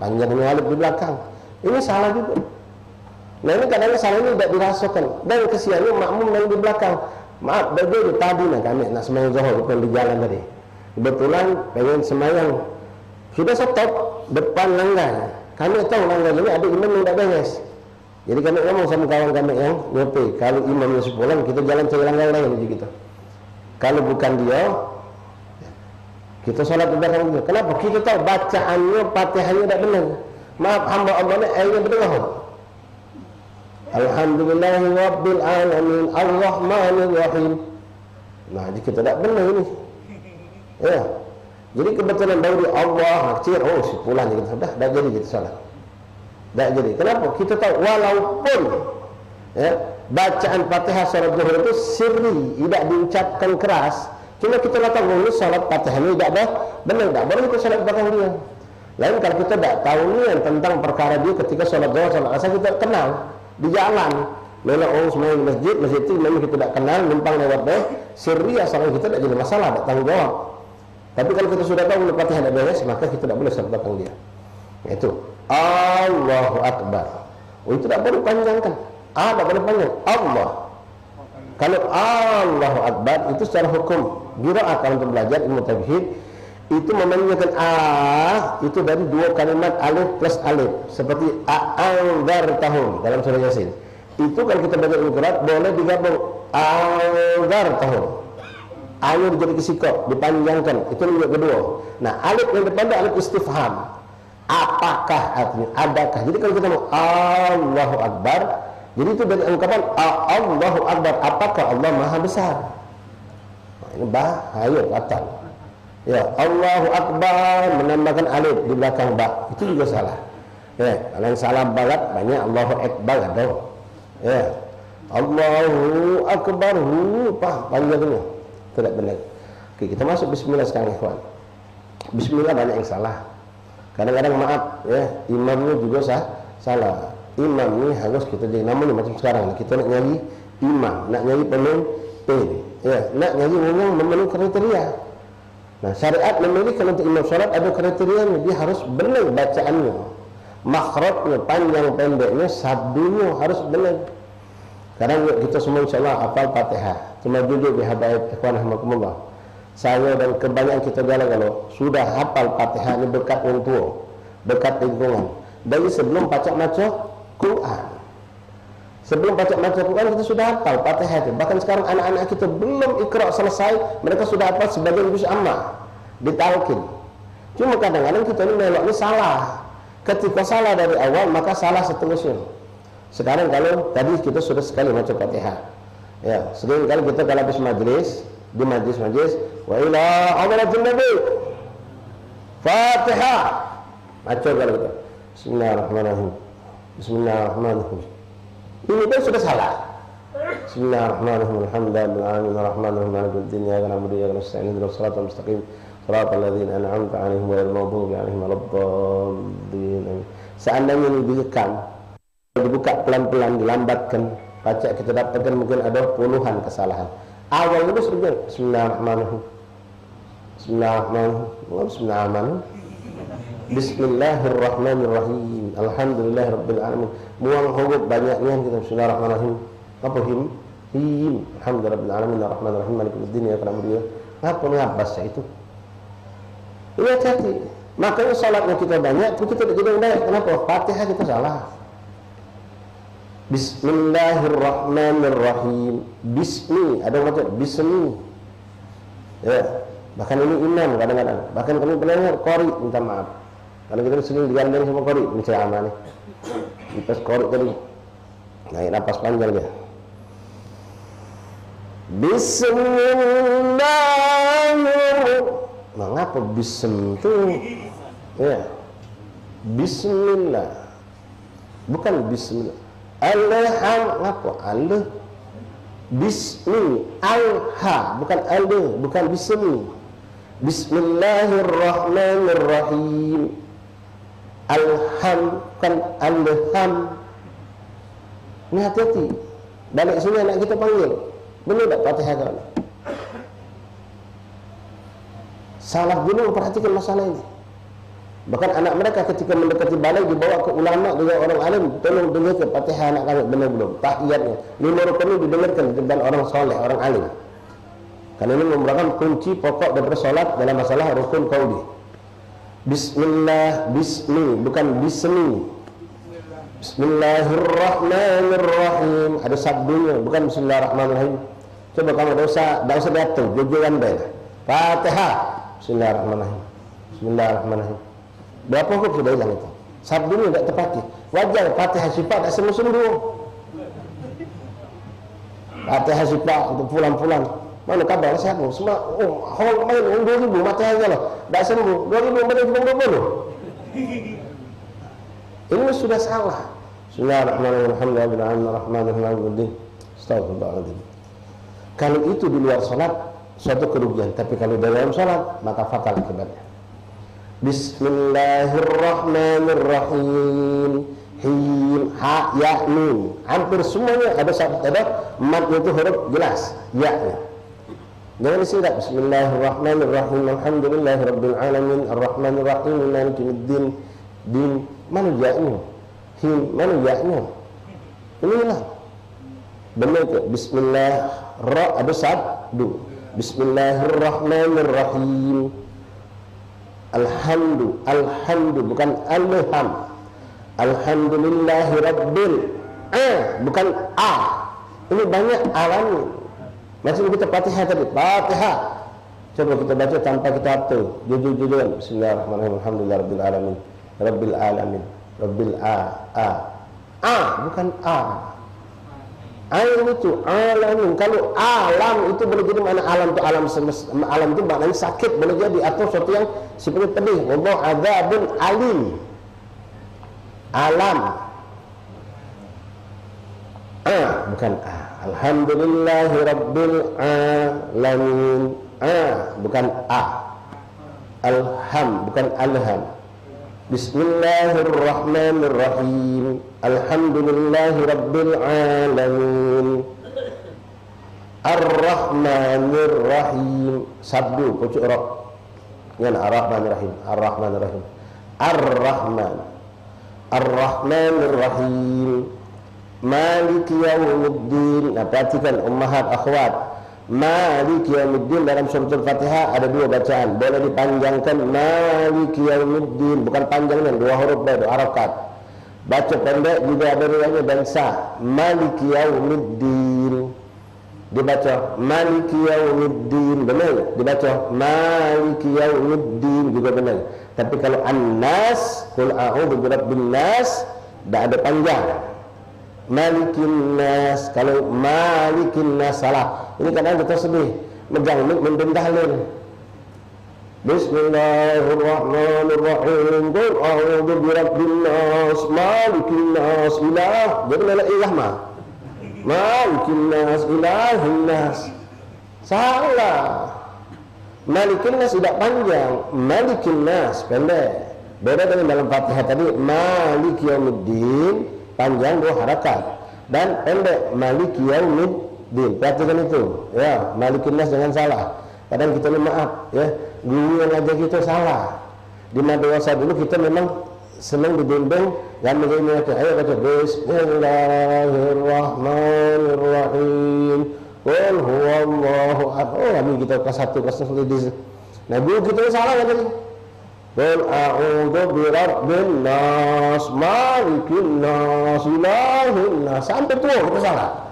Panjangnya alif di belakang. Ini salah juga. Nah ini kadang-kadang salah ini tidak dirasakan. Dan kesiannya makmum yang di belakang. Maaf, bagaimana tadi kami nak semayang zuhur bukan di jalan tadi. Kebetulan pengen semayang. Sudah stop depan langgar. kami tahu langgar ini ada imam yang tidak beres. Jadi kami ngomong sama kawan kami yang nyope, kalau imamnya sepulang kita jalan cari langgar lain gitu. Kalau bukan dia, kita sholat di belakang dia. Kenapa? Kita tahu bacaannya, Fatihahnya tidak benar. Maaf hamba Allah ini ayatnya benar. Alhamdulillahi Rabbil Alamin Ar-Rahmanir Rahim. Nah, jadi kita tidak benar ini. Ya. Jadi kebetulan baru Allah kecil, oh si pulang kita sudah jadi kita salah. Tak jadi. Kenapa? Kita tahu walaupun ya, bacaan Fatihah salat zuhur itu sirri, tidak diucapkan keras. Cuma kita tahu ini salat Fatihah ini tidak ada benar, tak boleh kita salat belakang dia. Lain kalau kita tidak tahu niat tentang perkara dia ketika salat zuhur, salat asar kita kenal di jalan. Memang orang semua masjid itu memang kita tidak kenal, numpang lewat deh. Sirri asal kita tidak jadi masalah, tidak tanggung jawab. Tapi kalau kita sudah tahu Fatihah tidak beres, maka kita tidak boleh salat belakang dia. Itu Allahu Akbar. Oh, itu tidak boleh panjangkan. Tidak boleh panjang. Allah. Kalau Allahu Akbar itu secara hukum qiraah kalau untuk belajar ilmu tajwid itu memanjangkan itu dari dua kalimat alif plus alif seperti a'anzartahum dalam surah Yasin. Itu kalau kita belajar ilmu qiraat boleh digabung a'anzartahum. Alif jadi kesikap dipanjangkan. Itu yang kedua. Nah, alif yang depan ada alif istifham. Apakah artinya? Adakah? Jadi kalau kita mau Allahu Akbar, jadi itu dari ungkapan Allahu Akbar. Apakah Allah Maha Besar? Nah, ini bahaya fatal. Ya, Allahu Akbar menambahkan alif di belakang ba. Itu juga salah. Ya, kalau yang salah banget banyak Allahu Akbar ada. Ya. Allahu Akbar panjangnya. Tidak benar. Oke, kita masuk bismillah sekarang, ikhwan. Bismillah banyak yang salah. Kadang-kadang maaf ya, imamnya juga salah. Imam ini harus kita jadi namanya macam sekarang. Kita nak nyanyi imam, nak nyanyi pemimpin, ya, nak nyanyi memang memenuhi kriteria. Nah, syariat memilihkan untuk imam salat ada kriterianya, dia harus benar bacaannya, makhrajnya, panjang pendeknya, sabdunya harus benar. Sekarang kita semua insyaallah hafal Fatihah. Cuma jujur di habaib ikhwan rahmakumullah. Saya dan kebanyakan kita kalau sudah hafal Fatihah ini berkat orang tua, berkat lingkungan. Dari sebelum baca Quran. Sebelum baca Quran kita sudah hafal Fatihah itu. Bahkan sekarang anak-anak kita belum Iqra selesai, mereka sudah hafal sebagian juz amma, ditalqin. Cuma kadang-kadang kita ini melok ini salah. Ketika salah dari awal maka salah seterusnya. Sekarang kalau tadi kita sudah sekali baca Fatihah. Ya, sering kali kita kalau habis majlis, di majlis wa ila hadratin nabi Fatihah baca kalau kita bismillahirrahmanirrahim bismillahirrahmanirrahim ini pun sudah salah. Bismillahirrahmanirrahim alhamdulillahirabbil arrahmanirrahim maliki yaumiddin iyyaka na'budu wa iyyaka nasta'in ihdinas siratal mustaqim siratal ladzina an'amta 'alaihim ghairil maghdubi 'alaihim waladdallin. Seandainya ini direkam, dibuka pelan-pelan, dilambatkan, baca kita dapatkan mungkin ada puluhan kesalahan. Awal itu sebenarnya bismillahirrahmanirrahim. Bismillahirrahmanirrahim. Bismillahirrahmanirrahim. Alhamdulillahirabbil alamin. Muang huruf banyaknya kita bismillahirrahmanirrahim. Apa him? Alhamdulillahirabbil alamin arrahmanirrahim maliki yaumiddin iyyaka na'budu wa iyyaka nasta'in. Ngapa itu? Ini hati-hati. Makanya salatnya kita banyak, kita tidak jadi baik. Kenapa? Fatihah kita salah. Bismillahirrahmanirrahim. Bismi, ada yang baca bismi. Ya, bahkan ini imam kadang-kadang. Bahkan kami pernah qori minta maaf. Karena kita sering digandeng sama qori, misalnya aman nih. Pas qori tadi. Naik napas panjang dia. Bismillahirrahmanirrahim. Mengapa bism itu? Ya. Bismillah. Bukan bismillah. Ngapa? Allah. Bismi. Alha. Bukan Allah. Bukan bismi. Bismillahirrahmanirrahim. Alham. Bukan Allaham. Ini hati-hati. Balik sini anak kita panggil. Benar tak Fatihah kan? Salah dulu perhatikan masalah ini. Bahkan anak mereka ketika mendekati balai dibawa ke ulama dengan orang alim, tolong dengarkan Fatihah anak kami benar belum? Tahiyatnya 5 rukun ini didengarkan dengan orang soleh, orang alim. Karena ini merupakan kunci pokok daripada solat dalam masalah rukun qauli. Bismillah, bukan bismi. Bismillahirrahmanirrahim. Ada sabdunya, bukan bismillahirrahmanirrahim. Coba kamu tak usah diatur, jujuran deh. Fatihah, bismillahirrahmanirrahim. Bismillahirrahmanirrahim. Berapa huruf sudah hilang itu? Sabdunya tidak terpakai. Wajar Fatihah sifat tak sembuh-sembuh. Fatihah sifat untuk pulang-pulang. Mana kabar sehat mu? Semua hol main 2000 mati aja loh. Tak sembuh. 2000 pada 20. Ini sudah salah. Bismillahirrahmanirrahim. Alhamdulillahirrahmanirrahim. Astagfirullahaladzim. Kalau itu di luar salat suatu kerugian, tapi kalau di dalam salat maka fatal akibatnya. Bismillahirrahmanirrahim. Him, ha, ya, nun. Hampir semuanya ada matnya itu huruf jelas, ya-nya. Jangan disingkat. Bismillahirrahmanirrahim. Alhamdulillahirabbil alamin arrahmanirrahim maliki yaumiddin. Din, mana ya-nya? Him, mana ya-nya? Inilah benar ke? Bismillah, ra ada sabdu. Bismillahirrahmanirrahim. Alhamdu bukan alham. Alhamdulillahirabbil bukan a. Ini banyak alami. Macam kita Fatihah tadi, Fatihah. Coba kita baca tanpa kita atur. Jujur-jujuran. Bismillahirrahmanirrahim. Alhamdulillahirabbil alamin. Rabbil alamin. Rabbil bukan a. Alam itu alamin. Kalau alam itu boleh jadi mana alam itu alam semesta. Alam itu maknanya sakit boleh jadi atau sesuatu yang seperti pedih. Wallahu adzabun alim. Alam. Bukan a. Alhamdulillahirabbil alamin. Bukan a. Alham bukan alham. Bismillahirrahmanirrahim. Alhamdulillahirabbil alamin. Ar-Rahmanirrahim. Sabdu pucuk ra. Dengan Ar-Rahmanirrahim. Ar-Rahmanirrahim. Ar-Rahman. Ar-Rahmanirrahim. Maliki yaumiddin. Nah, perhatikan ummahat akhwat. Maliki yaumiddin dalam surah Al-Fatihah ada dua bacaan. Boleh dipanjangkan Maliki yaumiddin, bukan panjangnya dua huruf dua harakat. Baca pendek juga ada riwayatnya dan sah. Maliki yaumiddin. Dibaca Maliki yaumiddin benar. Dibaca Maliki yaumiddin juga benar. Tapi kalau An-Nas, qul a'udzu birabbin nas, tidak ada panjang. Malikin nas, kalau malikin nas salah. Ini kadang kita sedih megang mendahlin. Bismillahirrahmanirrahim. Qul a'udzu birabbin nas, malikin nas, ilah. Jadi mana ilah mah? Malikin nas, ilahin nas. Salah. Malikin nas tidak panjang, malikin nas pendek. Beda dengan dalam Fatihah tadi Maliki yaumiddin panjang dua harakat dan pendek Maliki yaumiddin. Perhatikan itu ya, Malikin nas jangan salah. Kadang kita maaf ya, guru yang ngajar kita salah. Di madrasah dulu kita memang senang dibimbing dan mengingatkan. Ayo baca Bismillahirrahmanirrahim. Qul huwallahu ahad. Oh, kami kita kelas 1 kelas 2 di. Nah, guru kita salah kan tadi. Qul a'udzu birabbin nas, malikin nas, ilahin nas. Sampai tua kita salah.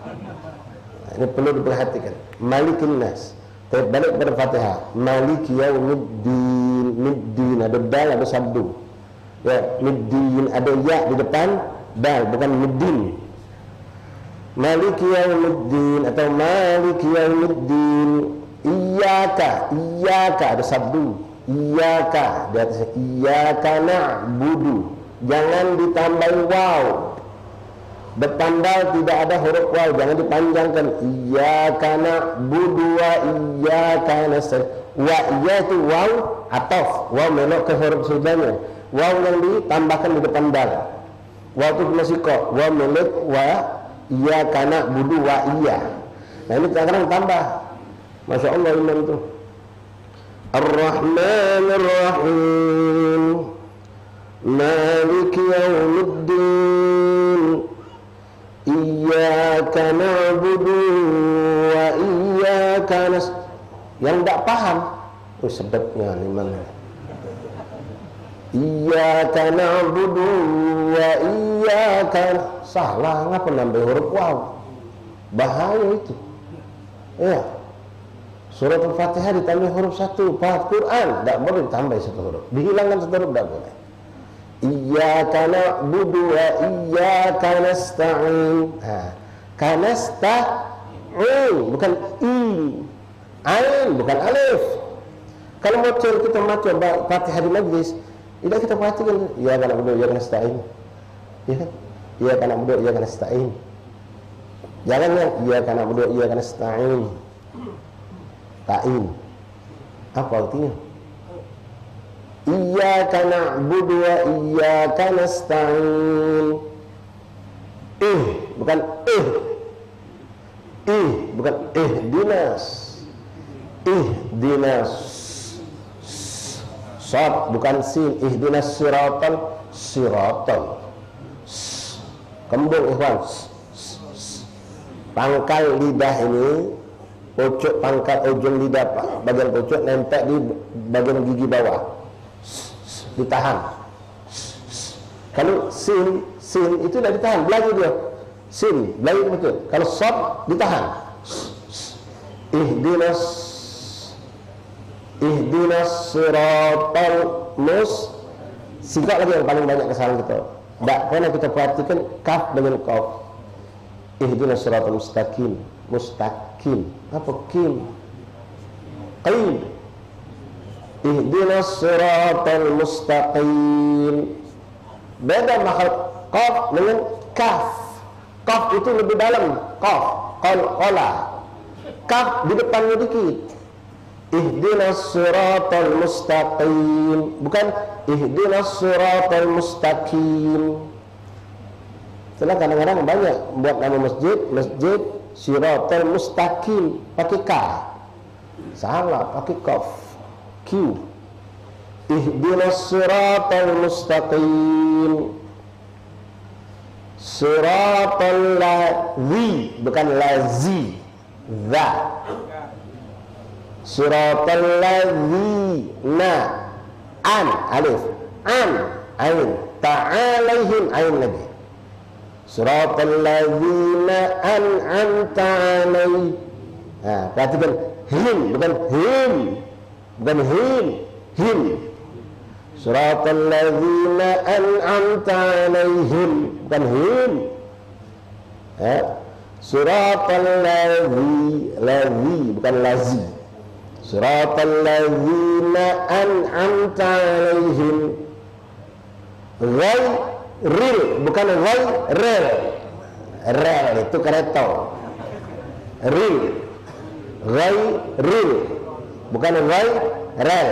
Nah, ini perlu diperhatikan. Malikin nas. Balik kepada Fatihah. Maliki yaumiddin. Middin ada dal ada sabdu. Ya, middin ada ya di depan dal bukan middin. Maliki yaumiddin atau maliki yaumiddin. Iyyaka ada sabdu. Iyyaka di atas iyyaka na'budu. Jangan ditambahi waw. Depan dal tidak ada huruf waw, jangan dipanjangkan. Iyyaka na'budu wa iyyaka nasta'in. Wa iya itu waw ataf, waw melok ke huruf sebelumnya. Waw yang ditambahkan di depan dal. Waw itu masih kok. Waw melok wa iyyaka na'budu wa iya. Nah ini sekarang tambah. Masya Allah imam itu. Ar-Rahmanir-Rahim. Maliki yaumiddin. Iyyaka na'budu wa iyyaka nasta'in. Yang tidak paham, sedapnya ini mana? Iyyaka na'budu wa iyyaka. Salah, ngapa nambah huruf waw? Bahaya itu. Ya. Surat Al-Fatihah ditambah huruf 1, Quran tidak boleh ditambah 1 huruf. Dihilangkan 1 huruf tidak boleh. Iyyaka na'budu wa iyyaka nasta'in. Kanasta'in bukan i. Ain bukan alif. Kalau macam kita baca Fatihah di majlis, tidak kita perhatikan iyyaka na'budu wa iyyaka nasta'in. Ya kan? Iyyaka na'budu wa iyyaka nasta'in. Jangan yang iyyaka na'budu wa iyyaka nasta'in. Ta'in. Apa artinya? Iyyaka na'budu wa iyyaka nasta'in. Bukan bukan ihdinas. Ihdinas. Sad bukan sin. Ihdinas siratal. Kembung ikhwan. Pangkal lidah ini, pojok pangkal ujung lidah bagian pojok nempel di bagian gigi bawah. Ditahan. Kalau sin itu tidak ditahan, belagu dia. Sin, belagu itu betul. Kalau sad ditahan. Ihdinas siratal sikap lagi yang paling banyak kesalahan kita. Tak pernah kita perhatikan kaf dengan qaf. Ihdinas siratal mustaqim. Mustaqim. Apa kim? Qim. Ihdinas siratal mustaqim. Beda makhraj qaf dengan kaf. Qaf itu lebih dalam. Qaf, qala. Kaf di depannya dikit. Ihdinas siratal mustaqim. Bukan ihdinas siratal mustaqim. Setelah kadang-kadang banyak buat nama masjid Siratal Mustaqim pakai K. Salah, pakai Qaf. Q. Ihdinas siratal mustaqim. Siratal ladzi, bukan lazi. Za. Siratal ladzina. An, alif. An, ain. Ta'alaihim, ain lagi. Siratal ladzina an'amta alaihim. Perhatikan him, bukan him. Bukan him. Siratal ladzina an'amta alaihim, bukan him. Siratal ladzi, bukan lazi. Siratal ladzina an'amta alaihim. Ghairil, bukan ghairil. Rel itu kereta. Ghairil, bukan ghairil.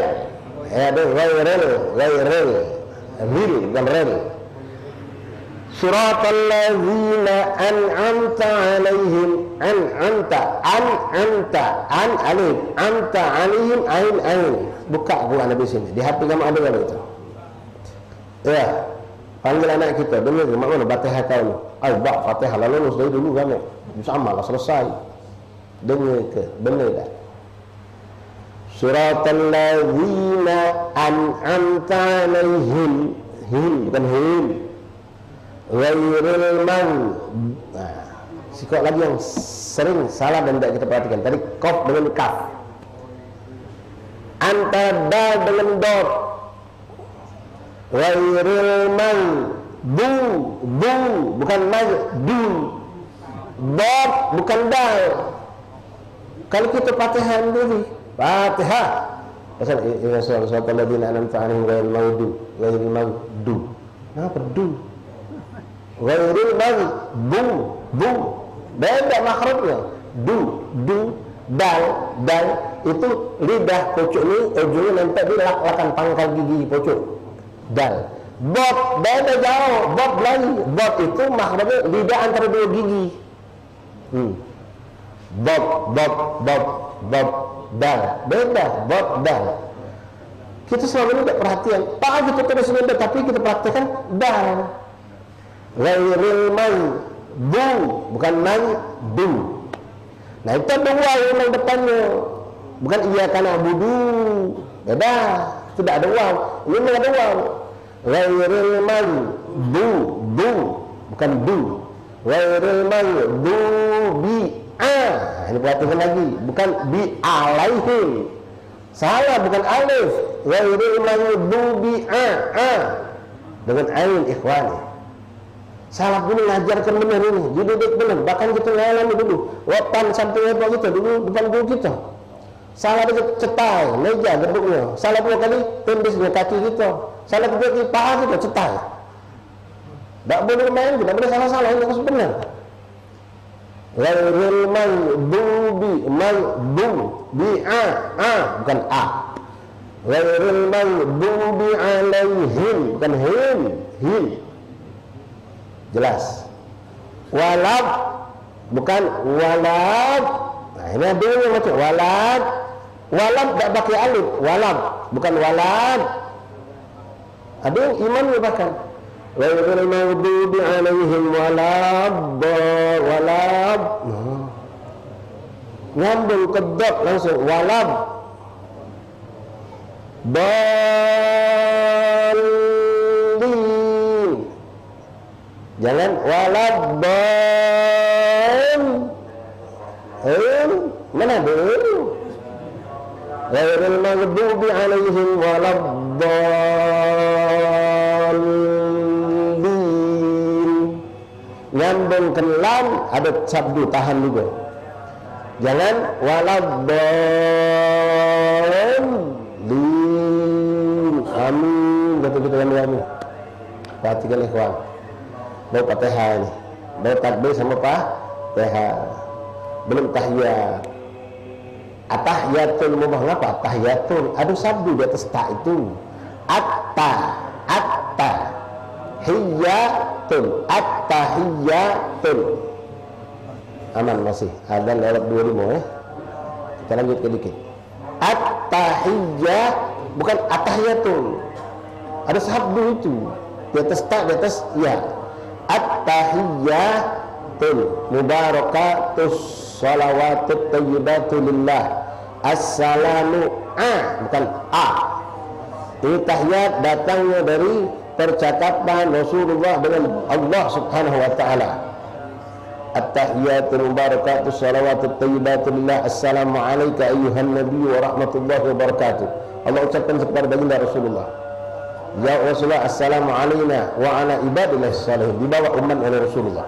Ada ghairil. Ril, bukan rel. Siratal ladzina an'amta alaihim. An'amta, an alif, amta alaihim, ain. Buka Quran Nabi sini. Di HP kamu ada kalau itu. Ya, panggil anak kita, dengar mana Fatihah kau. Bak Fatihah lalu lulus dari dulu kan. Sama lah selesai. Dengar ke, benar tak? Siratal ladzina an'amta alaihim. Him, bukan him. Ghairil maghdubi. Sikap lagi yang sering salah dan tidak kita perhatikan. Tadi qaf dengan kaf. Antara dal dengan dot. Ghairil maghdubi, bukan maghdubi. Dot bukan dal. Kalau kita Fatihah dulu, Fatihah. Pasal ya surah Al-Ladina an'amta 'alaihim ghairil maghdubi. Kenapa du? Ghairil maghdubi. Beda makhrajnya. Dal itu lidah pocok ni ujungnya nempel di lakan pangkal gigi pocok. Dal. Bot beda jauh. Bot lagi. Bot itu makhrajnya lidah antara dua gigi. Bot dal. Beda bot dal. Kita selama ini tidak perhatian. Pak kita terus beda tapi kita praktekkan dal. Ghairil maghdubi, bukan maghdubi. Nah itu ada waw yang depannya. Bukan iyyaka na'budu. Beda. Tidak ada waw. Ini ada waw. Ghairil maghdubi, bukan du. Ghairil maghdubi. Ini perhatikan lagi, bukan bi alaihim. Salah, bukan alif. Ghairil maghdubi dengan ain ikhwani. Salah dulu ngajarkan benar ini, duduk benar. Bahkan kita ngalami dulu, wapan sampai apa kita dulu depan guru kita. Salah dia cetai, meja gedungnya. Salah 2 kali tembusnya kaki kita. Salah 3 kali paha kita cetai. Tak boleh main, tidak boleh salah-salah, ini harus benar. Ghairil maghdubi, maghdubi bukan a. Ghairil maghdubi alaihim, bukan him. Jelas. Walad, bukan walad. Nah, ini ada yang macam walad. Walad tak pakai alif. Walad, bukan walad. Ada yang iman bahkan. Ghairil maghdubi alaihim walad. Nyambung ke dot langsung walad. Jangan walad mana dulu? Ghairil maghdubi alaihim waladdallin. Nyambung ke lam ada sabdu tahan juga. Jangan waladdallin. Amin. Betul kami. Perhatikan ikhwan. Baru Fatihah ini, baru takbir sama Fatihah, belum tahiyat. Atahiyatul mubah apa? Tahiyatul, ada sabdu di atas ta itu. Hiyatul, hiyatul. Aman masih, ada lewat 25 ya. Kita lanjut sedikit. At-tahiyyah, bukan atahiyatul. Ada sabdu itu di atas ta, di atas ya. At-tahiyyatul mubarakatus salawatut thayyibatu lillah. Assalamu bukan a. Ini tahiyat datangnya dari percakapan Rasulullah dengan Allah Subhanahu wa taala. At-tahiyyatul mubarakatus salawatut thayyibatu lillah. Assalamu alayka ayyuhan nabiy wa rahmatullahi wa barakatuh. Allah ucapkan kepada baginda Rasulullah, ya Rasulullah, assalamu alayna wa ala ibadillah salihin. Dibawa umat oleh Rasulullah.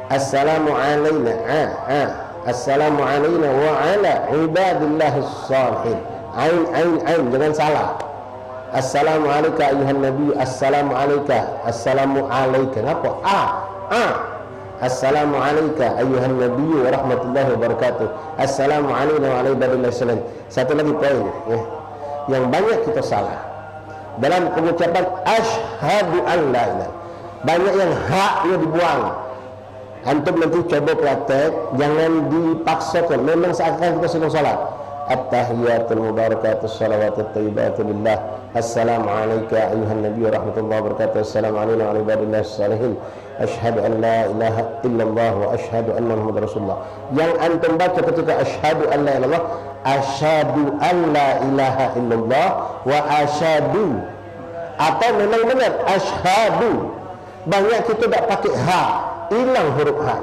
Assalamu alayna assalamu alayna wa ala ibadillah salihin. Ain, jangan salah. Assalamu alayka ayuhan nabi. Assalamu alayka. Assalamu alayka. Apa? Assalamu alayka ayuhan nabi wa rahmatullahi wa barakatuh. Assalamu alayna wa ala ibadillah salihin. Satu lagi poin ya, yang banyak kita salah dalam pengucapan asyhadu an la ilaha. Banyak yang haknya dibuang. Antum nanti coba praktek, jangan dipaksakan. Memang seakan kita sedang salat. At-tahiyatul mubarakatus salawatut thayyibatu lillah. Assalamu alayka ayuhan nabiy wa rahmatullahi wa barakatuh. Assalamu alayna wa ala ibadillah salihin. Asyhadu an la ilaha illallah wa asyhadu anna muhammadar rasulullah. Yang antum baca ketika asyhadu an la ilaha, asyhadu an la ilaha illallah wa asyhadu, atau memang benar asyhadu. Banyak kita tak pakai ha, hilang huruf ha.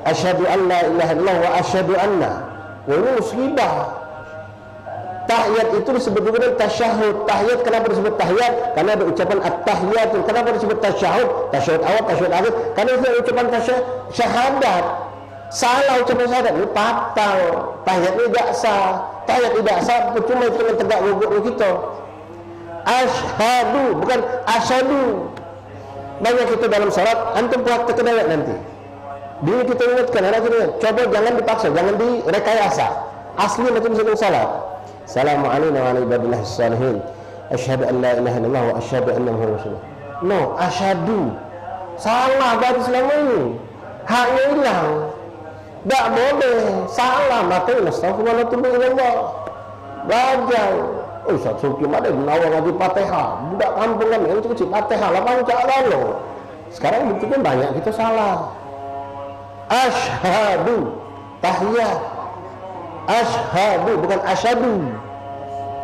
Asyhadu an la ilaha illallah wa asyhadu anna. Wah, ini musibah. Tahiyat itu disebut dengan tasyahud. Tahiyat kenapa disebut tahiyat? Karena ada ucapan at-tahiyat. Kenapa disebut tasyahud? Tasyahud awal, tasyahud akhir. Karena itu ucapan syahadat. Salah ucapan syahadat ini fatal. Tahiyat ini tidak sah. Tahiyat tidak sah, cuma itu yang tegak guguk kita. Asyhadu, bukan asyhadu. Banyak kita dalam salat, antum praktek ayat nanti. Dulu kita ingatkan, coba jangan dipaksa, jangan direkayasa. Asli macam sedang salat. Assalamu alayna wa ala ibadillah salihin. Asyhadu an la ilaha illallah wa asyhadu anna muhammadar rasulullah. No, asyhadu. Salah dari selama ini. Haknya hilang. Tak boleh. Salah. Maka astagfirullahaladzim. Belajar. Ustaz Suki mana menawar ngaji Fatihah. Budak kampung kami yang kecil Fatihah 8 lalu. Sekarang buktikan banyak kita salah. Asyhadu. Tahiyat. Asyhadu, bukan asyhadu.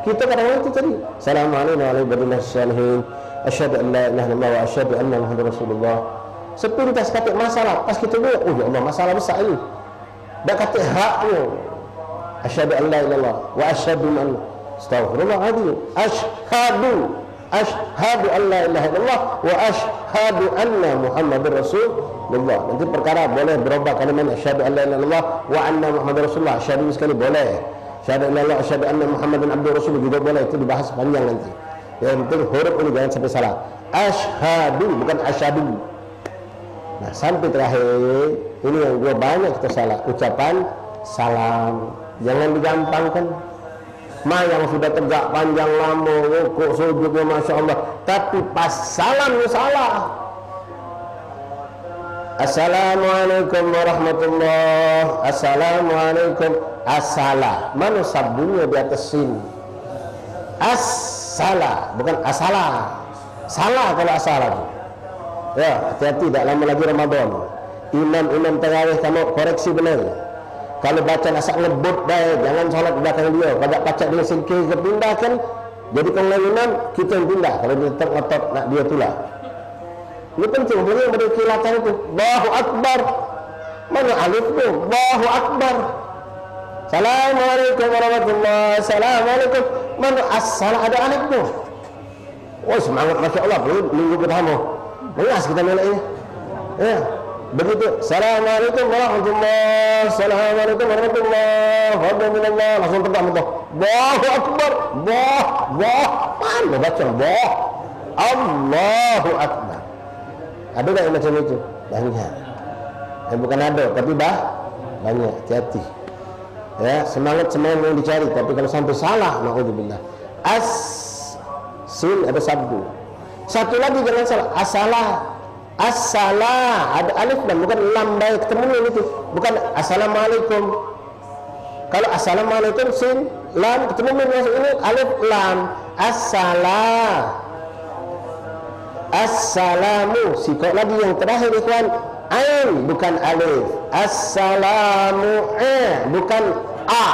Kita kadang-kadang itu tadi. Assalamualaikum warahmatullahi wabarakatuh. asyhadu an la ilaha illallah wa asyhadu anna muhammadar rasulullah. Sepintas kata masalah, pas kita buat, oh ya Allah masalah besar ini. Dah kata haknya, asyhadu an la ilaha illallah wa asyhadu an astaghfirullahaladzim, asyhadu an la ilaha illallah wa asyhadu anna muhammadar rasulullah. Nanti perkara boleh berubah kalimat asyhadu an la ilaha illallah wa anna muhammadar rasulullah. Asyhadu sekali boleh, asyhadu an la ilaha, asyhadu anna muhammadan abduhu rasulullah juga boleh. Itu dibahas panjang nanti. Yang penting huruf ini jangan sampai salah. Asyhadu bukan asyhadu. Nah sampai terakhir ini yang gua banyak kita salah, ucapan salam jangan digampangkan. Yang sudah tegak panjang lama, rukuk sujudnya masya Allah, tapi pas salamnya salah. Assalamualaikum warahmatullah, assalamualaikum, assalah, mana sabunnya di atas sin? As-salah bukan asalah. Salah kalau asalah. Ya, hati-hati, tak lama lagi Ramadan. Imam tarawih kamu koreksi benar. Kalau baca nasak ngebut dah, jangan solat di belakang dia. Kalau baca dia singkir ke pindahkan, jadi kalau imam kita yang pindah. Kalau dia tetap ngotot nak dia tulah. Ini penting, boleh pada kilatan itu. Allahu Akbar. Mana alif tu? Allahu Akbar. Assalamualaikum warahmatullahi. Assalamualaikum. Mana as-salah ada alif tu? Oh semangat masya Allah. Minggu pertama. Melas kita nilainya. Ya, begitu. Assalamualaikum warahmatullahi. Assalamualaikum warahmatullahi wabarakatuh. Langsung tegak betul. Allahu Akbar. Mana baca Allah. Allahu Akbar. Ada tak yang macam itu? Banyak. Bukan ada, tapi banyak. Hati-hati. Ya, semangat yang dicari. Tapi kalau sampai salah, naudzubillah. Sin ada sabdu. Satu lagi jangan salah, as-salah ada alif lam, bukan lam baik ketemu itu, bukan assalamualaikum. Kalau assalamualaikum sin lam ketemu masuk ini alif lam. Assalamu, sikok lagi yang terakhir ikhwan, ain bukan alif. Assalamu bukan a.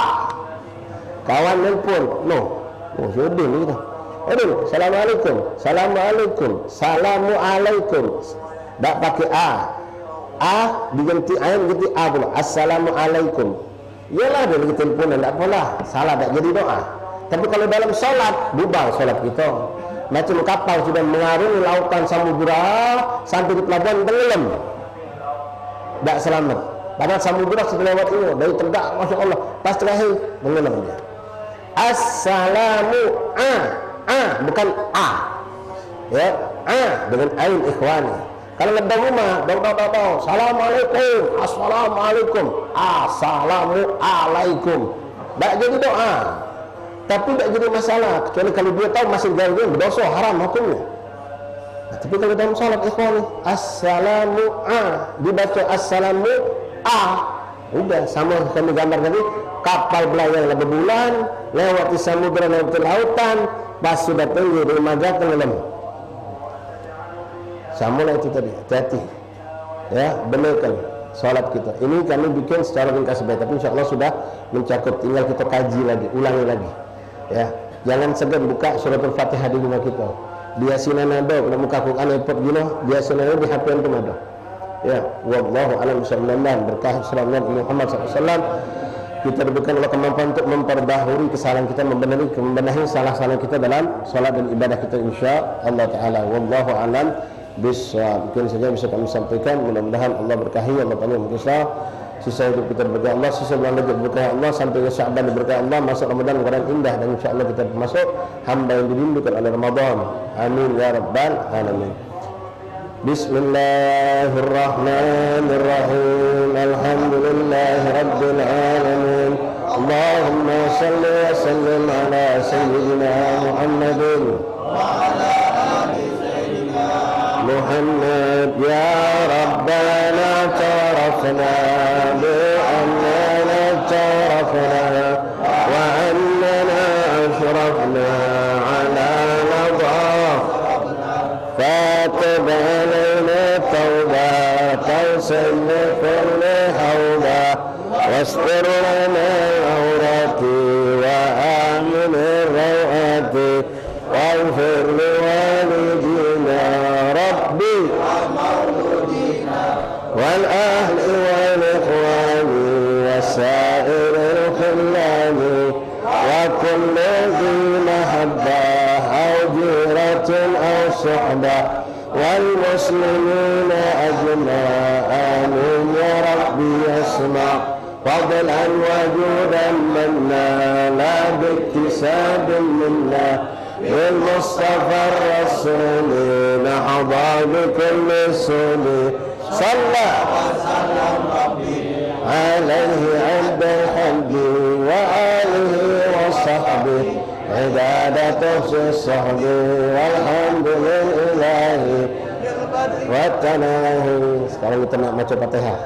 Kawan nelpon, sudah ni kita. Assalamualaikum, Assalamualaikum. Tak pakai a diganti ain ganti a pula. Assalamualaikum. Yalah dia lagi teleponan, tak apalah. Salah tak jadi doa. Tapi kalau dalam solat, bubar solat kita. Macam kapal sudah mengarungi lautan samudera sampai di pelabuhan tenggelam, tak selamat. Padahal samudera sudah lewat ini, dari tegak masya Allah. Pas terakhir tenggelam dia. Assalamu bukan a, ya, dengan ain ikhwani. Kalau lebih rumah, dong, assalamualaikum, assalamualaikum, tak jadi doa, tapi tak jadi masalah. Kecuali kalau dia tahu masih gangguan, berdosa, haram hukumnya. Nah, tapi kalau dalam salat ikhwani, assalamu dibaca assalamu udah sama kami gambar tadi. Kapal belayar lebih bulan, lewati samudera, lewati lautan, pas sudah tinggi di dermaga tenggelam. Sama lah itu tadi, hati-hati. Ya, benarkan solat kita. Ini kami bikin secara ringkas saja, tapi insya Allah sudah mencakup. Tinggal kita kaji lagi, ulangi lagi. Ya, jangan segan buka surat Al-Fatihah di rumah kita. Biasanya ada, kalau muka Quran iPod gini, biasanya di HP itu ada. Ya, wallahu a'lam bishawab. Berkah sallallahu Muhammad SAW. Kita diberikan oleh kemampuan untuk memperbaharui kesalahan kita, membenahi salah-salah kita dalam salat dan ibadah kita insya Allah Taala. Wallahu a'lam bishawab. Mungkin saja bisa kami sampaikan. Mudah-mudahan Allah berkahi, Allah panjang umur, sisa hidup kita berkah Allah, sisa bulan Rajab berkah Allah, sampai ke Sya'ban berkah Allah, masuk Ramadan keadaan indah, dan insya Allah kita masuk hamba yang dirindukan oleh Ramadan. Amin ya rabbal alamin. Bismillahirrahmanirrahim. Alhamdulillahirabbil alamin. Allahumma shalli wa sallim ala sayyidina Muhammadin wa ala ali sayyidina Muhammad. Ya Rabbana tarafna bi annana tarafna wa annana ashrafna ala nadhaf fatib alaina tawbah وسلم كل حوبة واستر لنا العورات وآمن الروعات واغفر لوالدينا والأهل والإخوان وسائر الخلان وكل ذي محبة أو جيرة أو صحبة والمسلمين أجمع آمين يا ربي يسمع فضلا وجودا منا لا باكتساب منا بالمصطفى الرسول نحظى بكل سول صلى وسلم ربي عليه عند الحج وآله وصحبه عبادته في الصحب والحمد لله والتناهي. Sekarang kita nak baca Fatihah,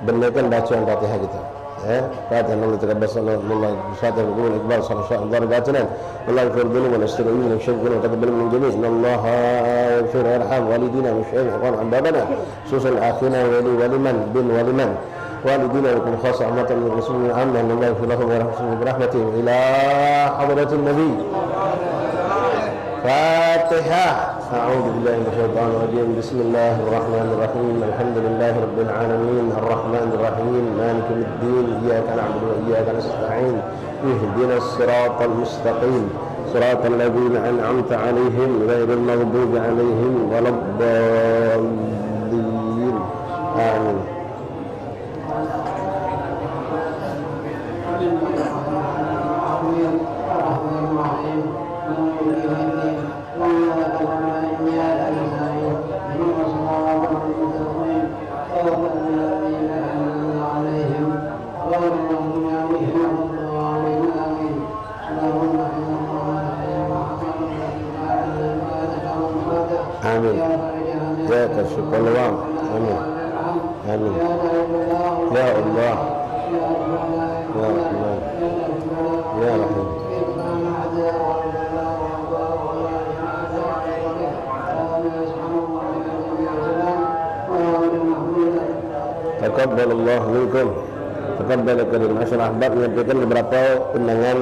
benarkan bacaan Fatihah kita. Fatihah Allah taqabbal Allah Fatihah bil iqbal sallallahu alaihi wasallam. Allah yaghfir lana wa nasta'inu wa nashkuru wa taqabbal min jami'. Inna Allah yaghfir yarham walidina wa shaykhan abadana susul akhina wa liman bin waliman والدينا لكم خاصة عامة من رسول الله عامة الله يغفر لهم ويرحمهم برحمته إلى حضرة النبي. فاتحة. أعوذ بالله من الشيطان الرجيم. بسم الله الرحمن الرحيم. الحمد لله رب العالمين الرحمن الرحيم مالك يوم الدين إياك نعبد وإياك نستعين اهدنا الصراط المستقيم صراط الذين أنعمت عليهم غير المغضوب عليهم ولا الضالين آمين. آمين يا كشف الوام. آمين آمين يا الله يا رحمن يا رحيم. Taqabbal Allah minkum. Taqabbal karim. Masyaallah ahbab menyampaikan beberapa undangan